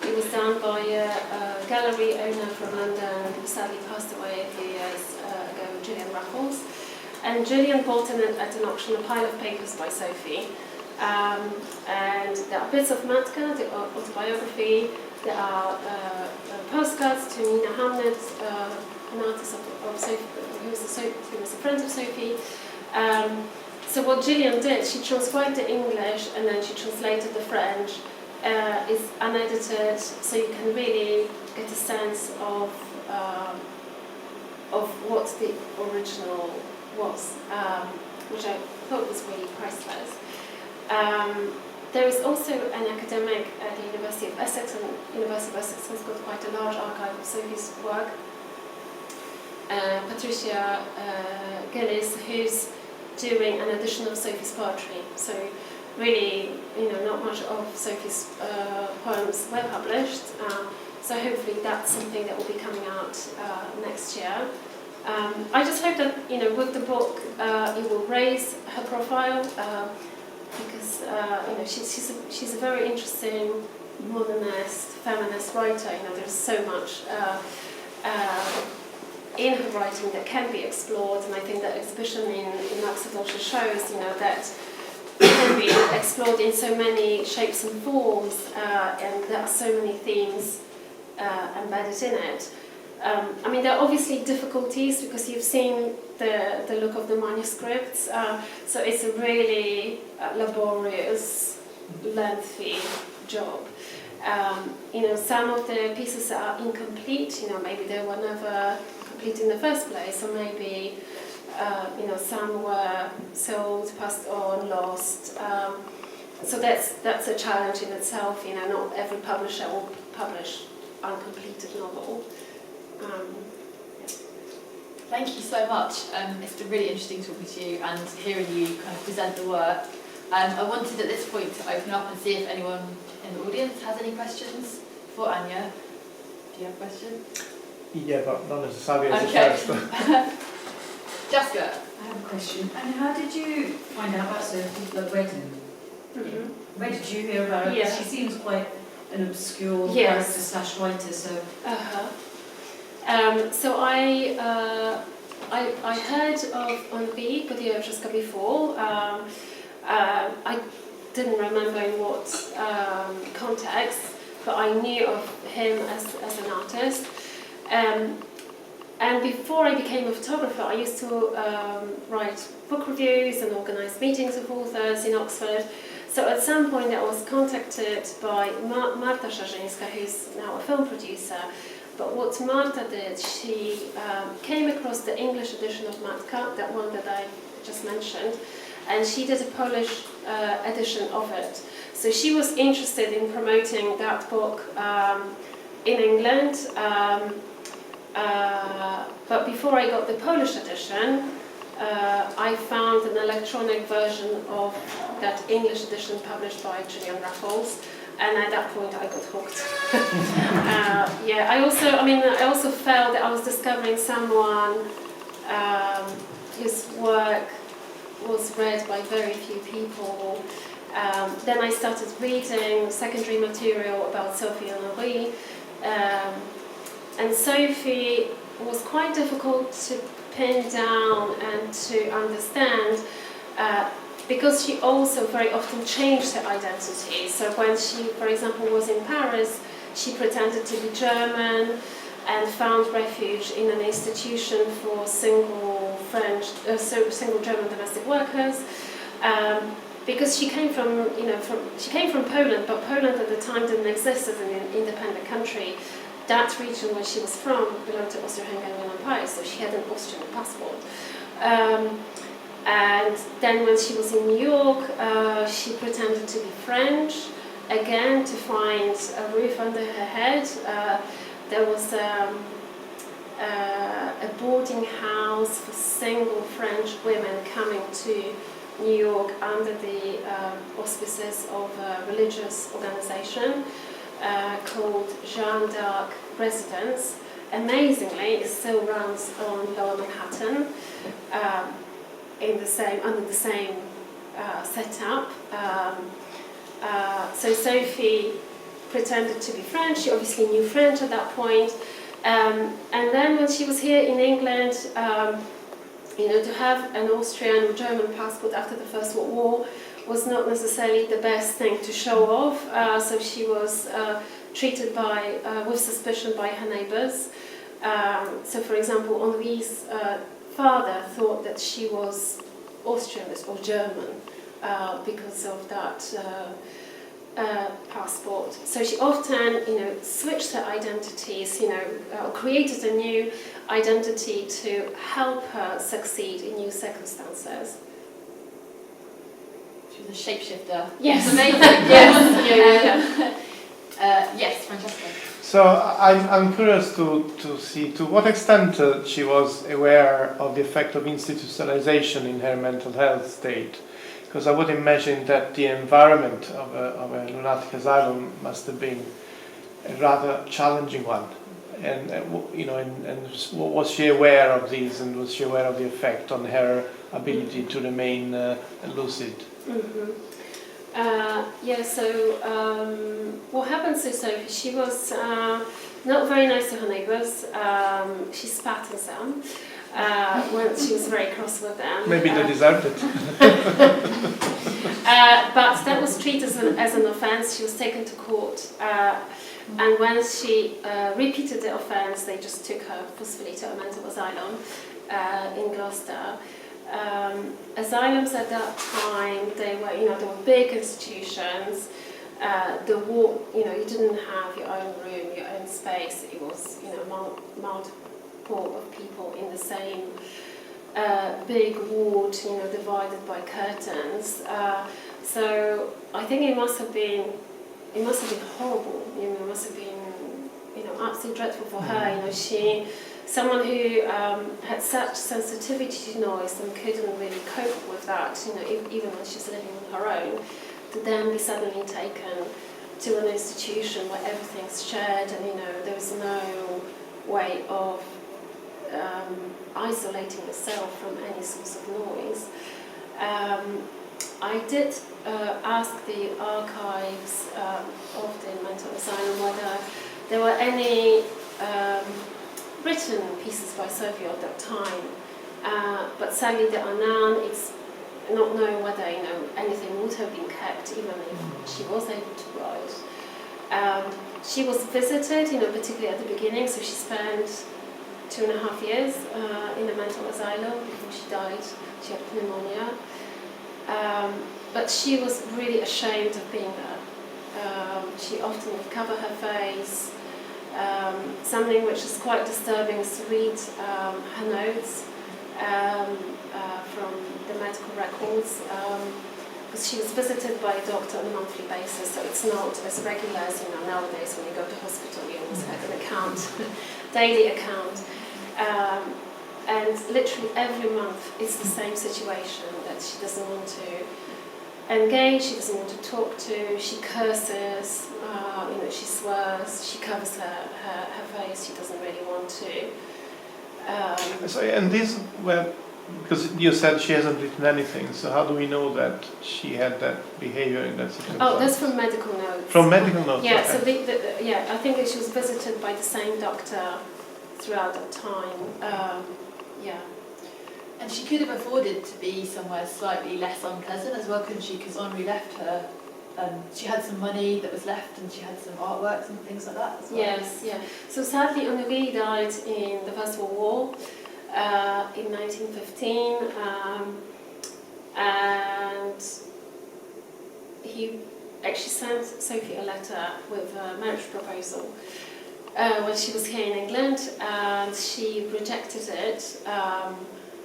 [SPEAKER 2] It was done by a gallery owner from London who sadly passed away a few years ago, Julian Raffles. And Julian bought at an auction a pile of papers by Sophie. And there are bits of Matka, the autobiography, there are postcards to Nina Hamnet, an artist of Sophie, who was a friend of Sophie. So what Gillian did, she transcribed the English and then she translated the French. It's unedited, so you can really get a sense of what the original was, which I thought was really priceless. There is also an academic at the University of Essex, and University of Essex has got quite a large archive of Sophie's work. Patricia Gillis, who's doing an edition of Sophie's poetry. So really, not much of Sophie's poems were published. So hopefully that's something that will be coming out next year. I just hope that, with the book, it will raise her profile. Because she's a very interesting modernist, feminist writer. There's so much in her writing that can be explored, and I think that exhibition in Oxford also shows, that it can be explored in so many shapes and forms, and there are so many themes embedded in it. There are obviously difficulties because you've seen the look of the manuscripts, so it's a really laborious, lengthy job. Some of the pieces are incomplete, maybe they were never complete in the first place, or maybe, some were sold, passed on, lost. So that's a challenge in itself, not every publisher will publish uncompleted novel.
[SPEAKER 3] Thank you so much. It's been really interesting talking to you and hearing you kind of present the work. I wanted at this point to open up and see if anyone in the audience has any questions for Ania. Do you have a question?
[SPEAKER 4] Yeah, but not necessarily as
[SPEAKER 3] Okay.
[SPEAKER 4] a first.
[SPEAKER 3] Jessica.
[SPEAKER 6] I have a question. And how did you find out about Sophie Ready?
[SPEAKER 2] Mm-hmm.
[SPEAKER 6] Where did you hear about her?
[SPEAKER 2] Yeah.
[SPEAKER 6] She seems quite an obscure
[SPEAKER 2] Yes.
[SPEAKER 6] character / writer, so...
[SPEAKER 2] So I heard of Ania Ready before. I didn't remember in what context, but I knew of him as an artist. And before I became a photographer, I used to write book reviews and organise meetings of authors in Oxford. So at some point I was contacted by Marta Szarzyńska, who's now a film producer. But what Marta did, she came across the English edition of Matka, that one that I just mentioned, and she did a Polish edition of it. So she was interested in promoting that book in England. But before I got the Polish edition, I found an electronic version of that English edition published by Julian Raffles, and at that point I got hooked. I also felt that I was discovering someone whose work was read by very few people. Then I started reading secondary material about Sophie and Henri, and Sophie was quite difficult to pin down and to understand because she also very often changed her identity. So when she, for example, was in Paris, she pretended to be German and found refuge in an institution for single German domestic workers. Because she came from Poland, but Poland at the time didn't exist as an independent country. That region where she was from belonged to Austro-Hungarian Empire, so she had an Austrian passport. And then when she was in New York, she pretended to be French, again to find a roof under her head. There was a boarding house for single French women coming to New York under the auspices of a religious organization called Jeanne d'Arc Residence. Amazingly, it still runs on Lower Manhattan under the same setup. So Sophie pretended to be French. She obviously knew French at that point. And then when she was here in England, to have an Austrian or German passport after the First World War was not necessarily the best thing to show off. So she was treated with suspicion by her neighbours. So, for example, Henri's father thought that she was Austrian or German because of that passport. So she often, switched her identities, created a new identity to help her succeed in new circumstances.
[SPEAKER 3] She was a shapeshifter.
[SPEAKER 2] Yes.
[SPEAKER 3] Amazing. Yes. Yes, Francesca.
[SPEAKER 4] So I'm curious to see to what extent she was aware of the effect of institutionalization in her mental health state, because I would imagine that the environment of a lunatic asylum must have been a rather challenging one. And was she aware of these, and was she aware of the effect on her ability to remain lucid?
[SPEAKER 2] Mm-hmm. What happened to Sophie, she was not very nice to her neighbours. She spat on them when she was very cross with them.
[SPEAKER 4] Maybe they deserved it.
[SPEAKER 2] But that was treated as an offence. She was taken to court. And when she repeated the offence, they just took her forcefully to a mental asylum in Gloucester. Asylums at that time, they were big institutions. You didn't have your own room, your own space. It was, multiple of people in the same big ward, divided by curtains. So I think it must have been horrible. It must have been, absolutely dreadful for her. Someone who had such sensitivity to noise and couldn't really cope with that, even when she's living on her own, to then be suddenly taken to an institution where everything's shared and there was no way of isolating yourself from any source of noise. I did ask the archives of the mental asylum whether there were any written pieces by Sophie at that time, but sadly there are none. It's not known whether anything would have been kept, even if she was able to write. She was visited, particularly at the beginning. So she spent 2.5 years in a mental asylum before she died. She had pneumonia, but she was really ashamed of being there. She often would cover her face. Something which is quite disturbing is to read her notes from the medical records, because she was visited by a doctor on a monthly basis, so it's not as regular as nowadays when you go to hospital. You always have an account, daily account. and literally every month it's the same situation, that she doesn't want to engage, she doesn't want to talk to, she curses, she swears, she covers her face, she doesn't really want to.
[SPEAKER 4] So, and these were, because you said she hasn't written anything, so how do we know that she had that behavior in that situation?
[SPEAKER 2] Oh, that's from medical notes.
[SPEAKER 4] From medical notes?
[SPEAKER 2] Yeah,
[SPEAKER 4] okay.
[SPEAKER 2] so I think that she was visited by the same doctor throughout that time. Yeah.
[SPEAKER 3] And she could have afforded to be somewhere slightly less unpleasant as well, couldn't she? Because Henri left her, she had some money that was left and she had some artworks and things like that as well.
[SPEAKER 2] Yes, yeah. So sadly, Henri died in the First World War in 1915, and he actually sent Sophie a letter with a marriage proposal when she was here in England, and she rejected it,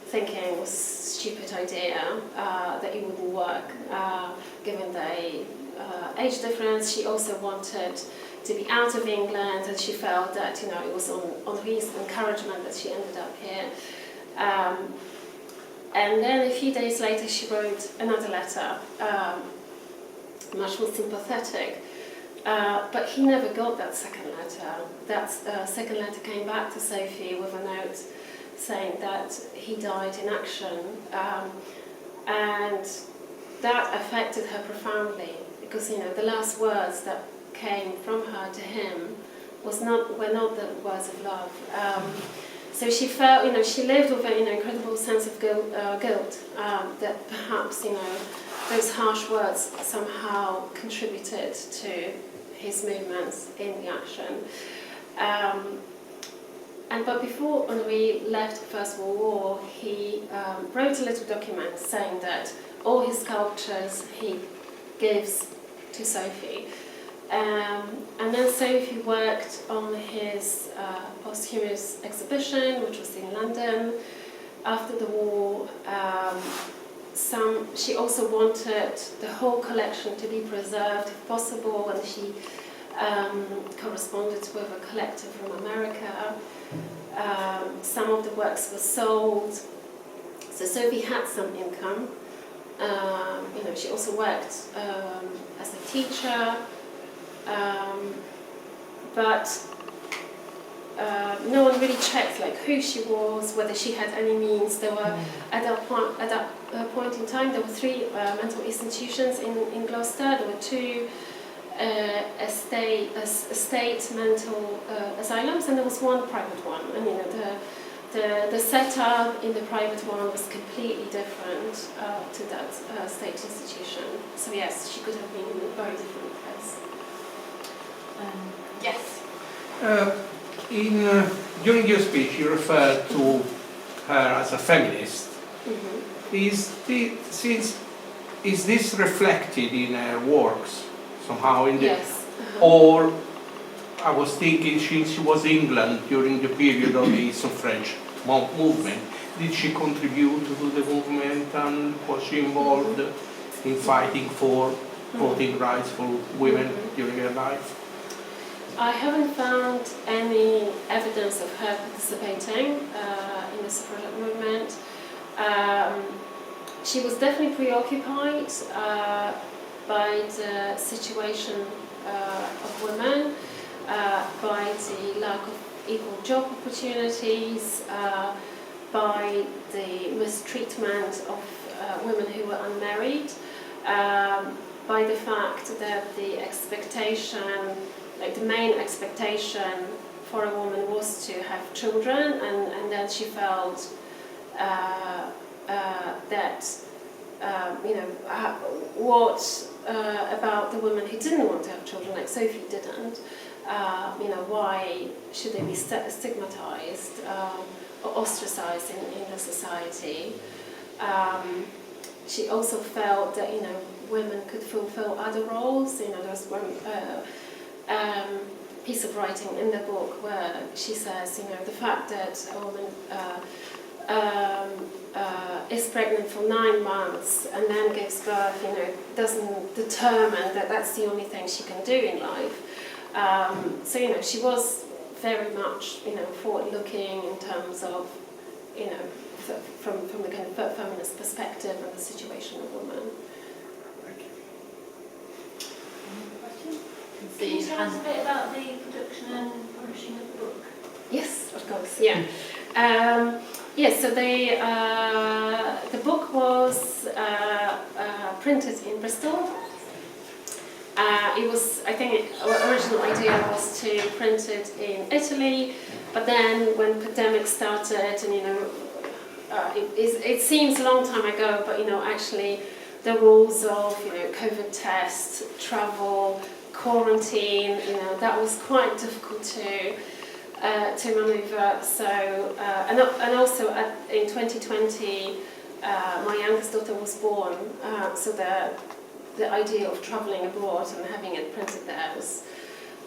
[SPEAKER 2] thinking it was a stupid idea, that it wouldn't work, given the age difference. She also wanted to be out of England, and she felt that it was on Henri's encouragement that she ended up here. And then a few days later she wrote another letter, much more sympathetic, but he never got that second letter. That second letter came back to Sophie with a note saying that he died in action, and that affected her profoundly, because the last words that came from her to him were not the words of love. So she felt, she lived with an incredible sense of guilt, that perhaps those harsh words somehow contributed to his movements in the action. But before Henri left the First World War, he wrote a little document saying that all his sculptures he gives to Sophie. And then Sophie worked on his posthumous exhibition, which was in London after the war. She also wanted the whole collection to be preserved if possible, and she corresponded with a collector from America. Some of the works were sold, so Sophie had some income. She also worked as a teacher, but no one really checked who she was, whether she had any means. There were at that point in time there were 3 mental institutions in Gloucester. There were 2 state mental asylums, and there was 1 private one. And the setup in the private one was completely different to that state institution. So yes, she could have been in a very different place.
[SPEAKER 3] Yes.
[SPEAKER 7] During your speech, you referred to her as a feminist.
[SPEAKER 2] Mm-hmm.
[SPEAKER 7] Is this reflected in her works somehow?
[SPEAKER 2] Yes.
[SPEAKER 7] Or I was thinking, since she was in England during the period of the suffrage movement, did she contribute to the movement, and was she involved in fighting for voting rights for women during her life?
[SPEAKER 2] I haven't found any evidence of her participating in the suffragette movement. She was definitely preoccupied by the situation of women, by the lack of equal job opportunities, by the mistreatment of women who were unmarried, by the fact that the expectation, the main expectation for a woman was to have children, and then she felt that what about the women who didn't want to have children, like Sophie didn't, why should they be stigmatized or ostracized in the society? She also felt that women could fulfill other roles. There was one piece of writing in the book where she says, the fact that a woman is pregnant for 9 months and then gives birth, doesn't determine that that's the only thing she can do in life. So she was very much, forward-looking in terms of, from the kind of feminist perspective and the situation of women.
[SPEAKER 6] Can you tell us a bit about the production and publishing of the book?
[SPEAKER 2] Yes, of course. Yeah. Yes. So the book was printed in Bristol. It was, I think, our original idea was to print it in Italy, but then when the pandemic started, and it seems a long time ago, but actually the rules of COVID tests, travel, quarantine, that was quite difficult to manoeuvre. So and also in 2020, my youngest daughter was born, so the idea of travelling abroad and having it printed there was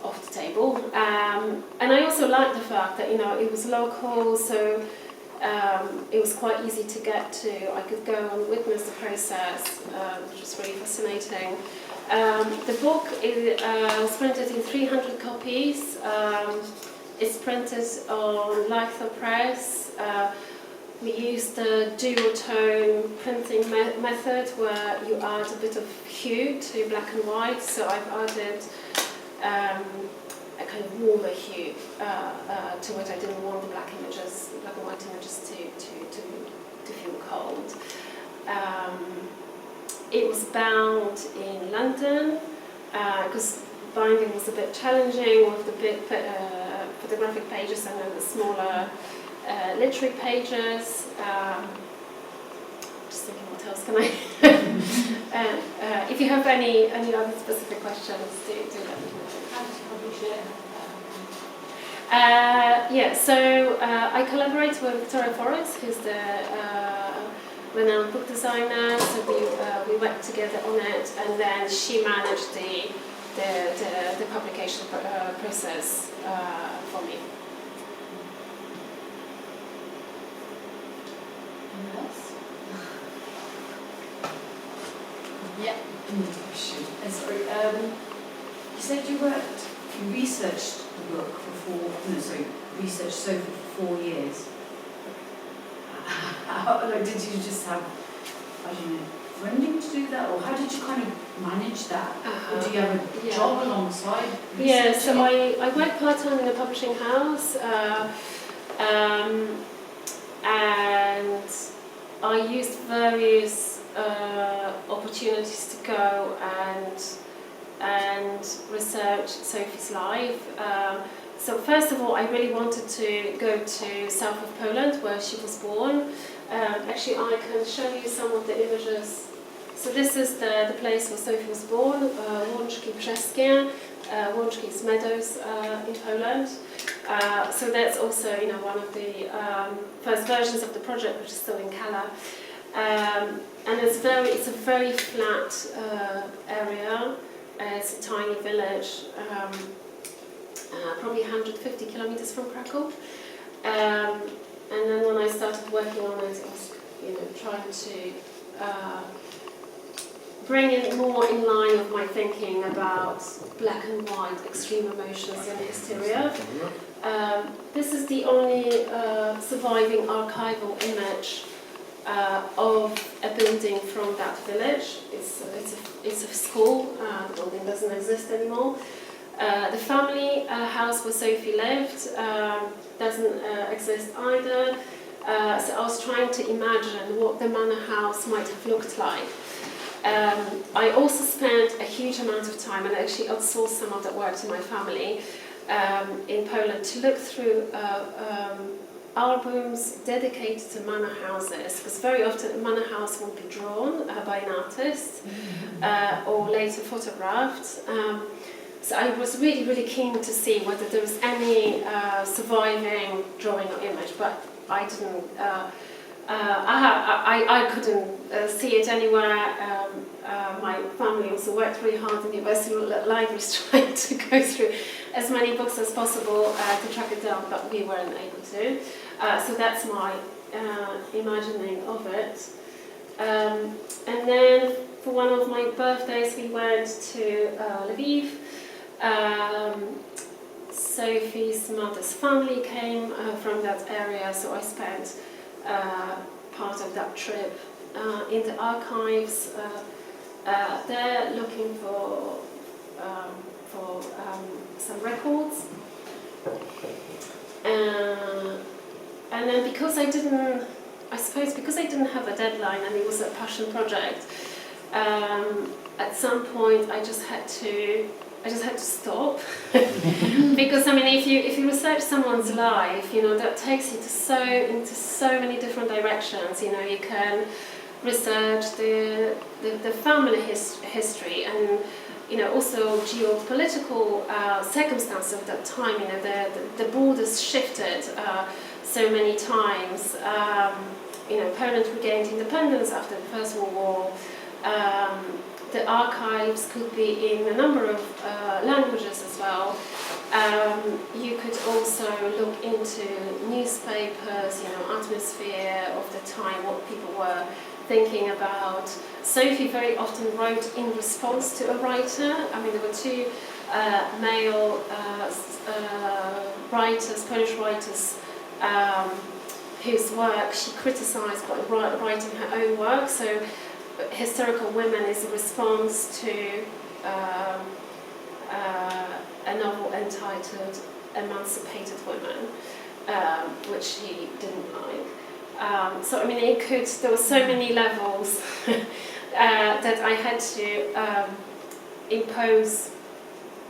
[SPEAKER 2] off the table. And I also liked the fact that it was local, so it was quite easy to get to. I could go and witness the process, which was really fascinating. The book was printed in 300 copies. It's printed on litho press. We used the duotone printing method where you add a bit of hue to black and white. So I've added a kind of warmer hue to it. I didn't want the black and white images to feel cold. It was bound in London because binding was a bit challenging with the big photographic pages and then the smaller literary pages. Just thinking, what else can I? If you have any other specific questions, do let me know.
[SPEAKER 6] How did you publish it?
[SPEAKER 2] So I collaborate with Victoria Forrest, who's the renowned book designer. So we worked together on it, and then she managed the publication process for me.
[SPEAKER 3] Anyone else?
[SPEAKER 6] Yeah.
[SPEAKER 3] Sorry.
[SPEAKER 6] You said you researched the book researched Sophie for 4 years. Did you just have, I don't know, funding to do that, or how did you kind of manage that? Or do you have a job alongside?
[SPEAKER 2] Yeah, so I work part-time in a publishing house, and I used various opportunities to go and research Sophie's life. So first of all, I really wanted to go to south of Poland, where she was born. Actually, I can show you some of the images. So this is the place where Sophie was born, Łączki Brzeskie. Łączki is meadows in Poland. So that's also, one of the first versions of the project, which is still in colour. And it's a very flat area. It's a tiny village, probably 150 kilometers from Krakow. And then when I started working on it, I was, trying to bring it more in line with my thinking about black and white, extreme emotions and hysteria. This is the only surviving archival image of a building from that village. It's a school. The building doesn't exist anymore. The family house where Sophie lived doesn't exist either. So I was trying to imagine what the manor house might have looked like. I also spent a huge amount of time, and actually outsourced some of that work to my family in Poland, to look through albums dedicated to manor houses, because very often a manor house will be drawn by an artist or later photographed. So I was really, really keen to see whether there was any surviving drawing or image, but I didn't. I couldn't see it anywhere. My family also worked really hard in the university libraries trying to go through as many books as possible to track it down, but we weren't able to. So that's my imagining of it. And then for one of my birthdays we went to Lviv. Sophie's mother's family came from that area, so I spent part of that trip. In the archives, they're looking for some records. And then because I didn't have a deadline and it was a passion project, at some point I just had to stop. Because I mean, if you research someone's life, you know, that takes you into so many different directions. You know, you can research the family history and, you know, also geopolitical circumstances of that time. You know, the borders shifted so many times. You know, Poland regained independence after the First World War. The archives could be in a number of languages as well. You could also look into newspapers, you know, atmosphere of the time, what people were thinking about. Sophie very often wrote in response to a writer. I mean, there were two male writers, Polish writers, whose work she criticised by writing her own work. So Historical Women is a response to a novel entitled Emancipated Women, which she didn't like. So I mean, there were so many levels that I had to impose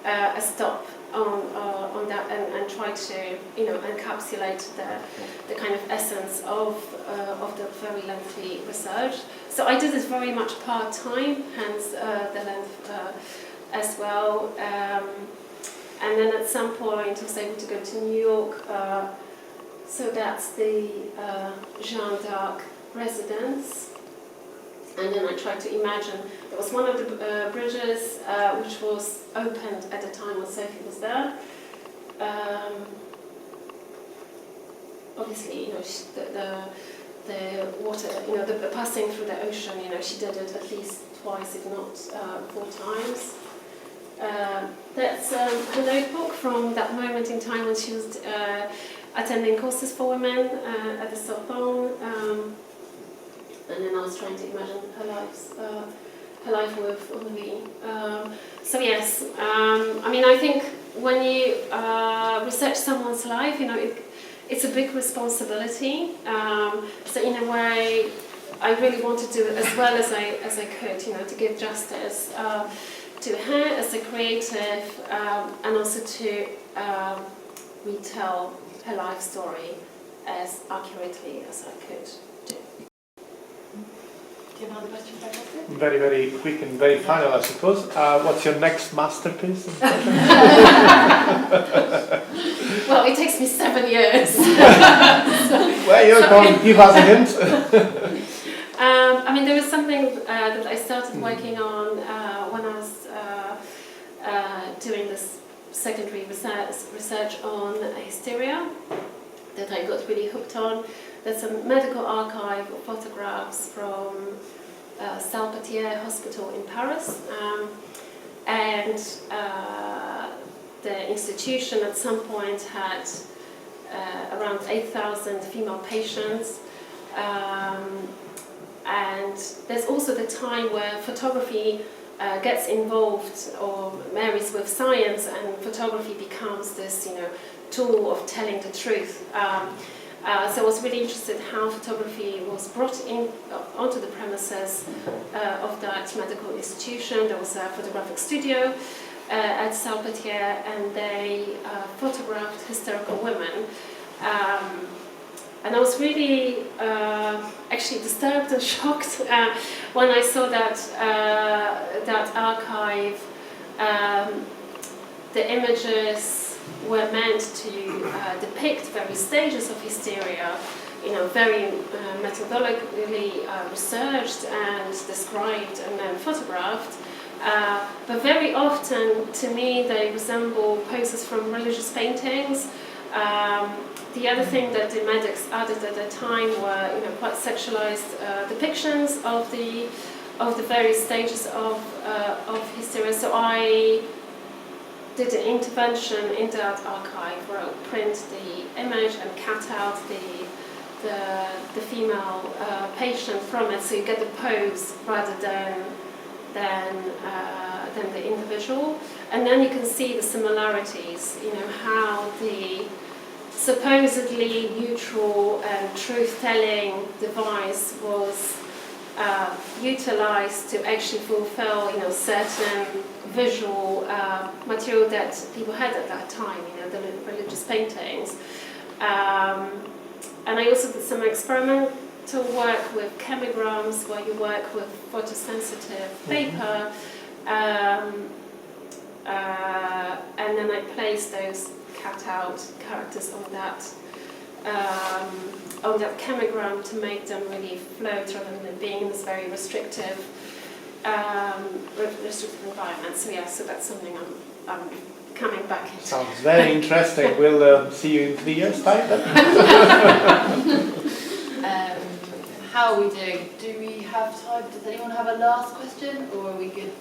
[SPEAKER 2] a stop on that and try to, you know, encapsulate the kind of essence of the very lengthy research. So I did this very much part-time, hence the length as well. And then at some point I was able to go to New York. So that's the Jeanne d'Arc residence. And then I tried to imagine, there was one of the bridges which was opened at the time when Sophie was there. Obviously, you know, the water, you know, the passing through the ocean, you know, she did it at least twice, if not 4 times. That's a notebook from that moment in time when she was attending courses for women at the Sorbonne. And then I was trying to imagine her life with Henri. So yes, I mean, I think when you research someone's life, you know, it's a big responsibility. So in a way, I really want to do it as well as I could, you know, to give justice to her as a creative, and also to retell her life story as accurately as I could do.
[SPEAKER 3] Do you have another question for Jessica?
[SPEAKER 4] Very, very quick and very final, I suppose. What's your next masterpiece?
[SPEAKER 2] Well, it takes me 7 years.
[SPEAKER 4] Well, you're going to give us a hint.
[SPEAKER 2] I mean, there was something that I started working on when I was doing this secondary research on hysteria that I got really hooked on. There's a medical archive of photographs from Salpêtrière Hospital in Paris, and the institution at some point had around 8,000 female patients, and there's also the time where photography gets involved or marries with science, and photography becomes this, you know, tool of telling the truth. So I was really interested how photography was brought in onto the premises of that medical institution. There was a photographic studio at Salpêtrière, and they photographed hysterical women. And I was really actually disturbed and shocked when I saw that archive. The images were meant to depict various stages of hysteria, you know, very methodologically researched and described and then photographed. But very often, to me, they resemble poses from religious paintings. The other thing that the medics added at the time were, you know, quite sexualized depictions of the various stages of hysteria. So I did an intervention in that archive where I would print the image and cut out the the female patient from it, so you get the pose rather than the individual, and then you can see the similarities. You know how the supposedly neutral and truth-telling device was utilized to actually fulfill, certain visual material that people had at that time, the religious paintings. And I also did some experimental work with chemigrams, where you work with photosensitive paper, and then I placed those cut-out characters on that chemigram to make them really float rather than being in this very restrictive environment. So yeah, so that's something I'm coming back into.
[SPEAKER 4] Sounds very interesting. We'll see you in 3 years' time then.
[SPEAKER 3] How are we doing? Do we have time? Does anyone have a last question, or are we good?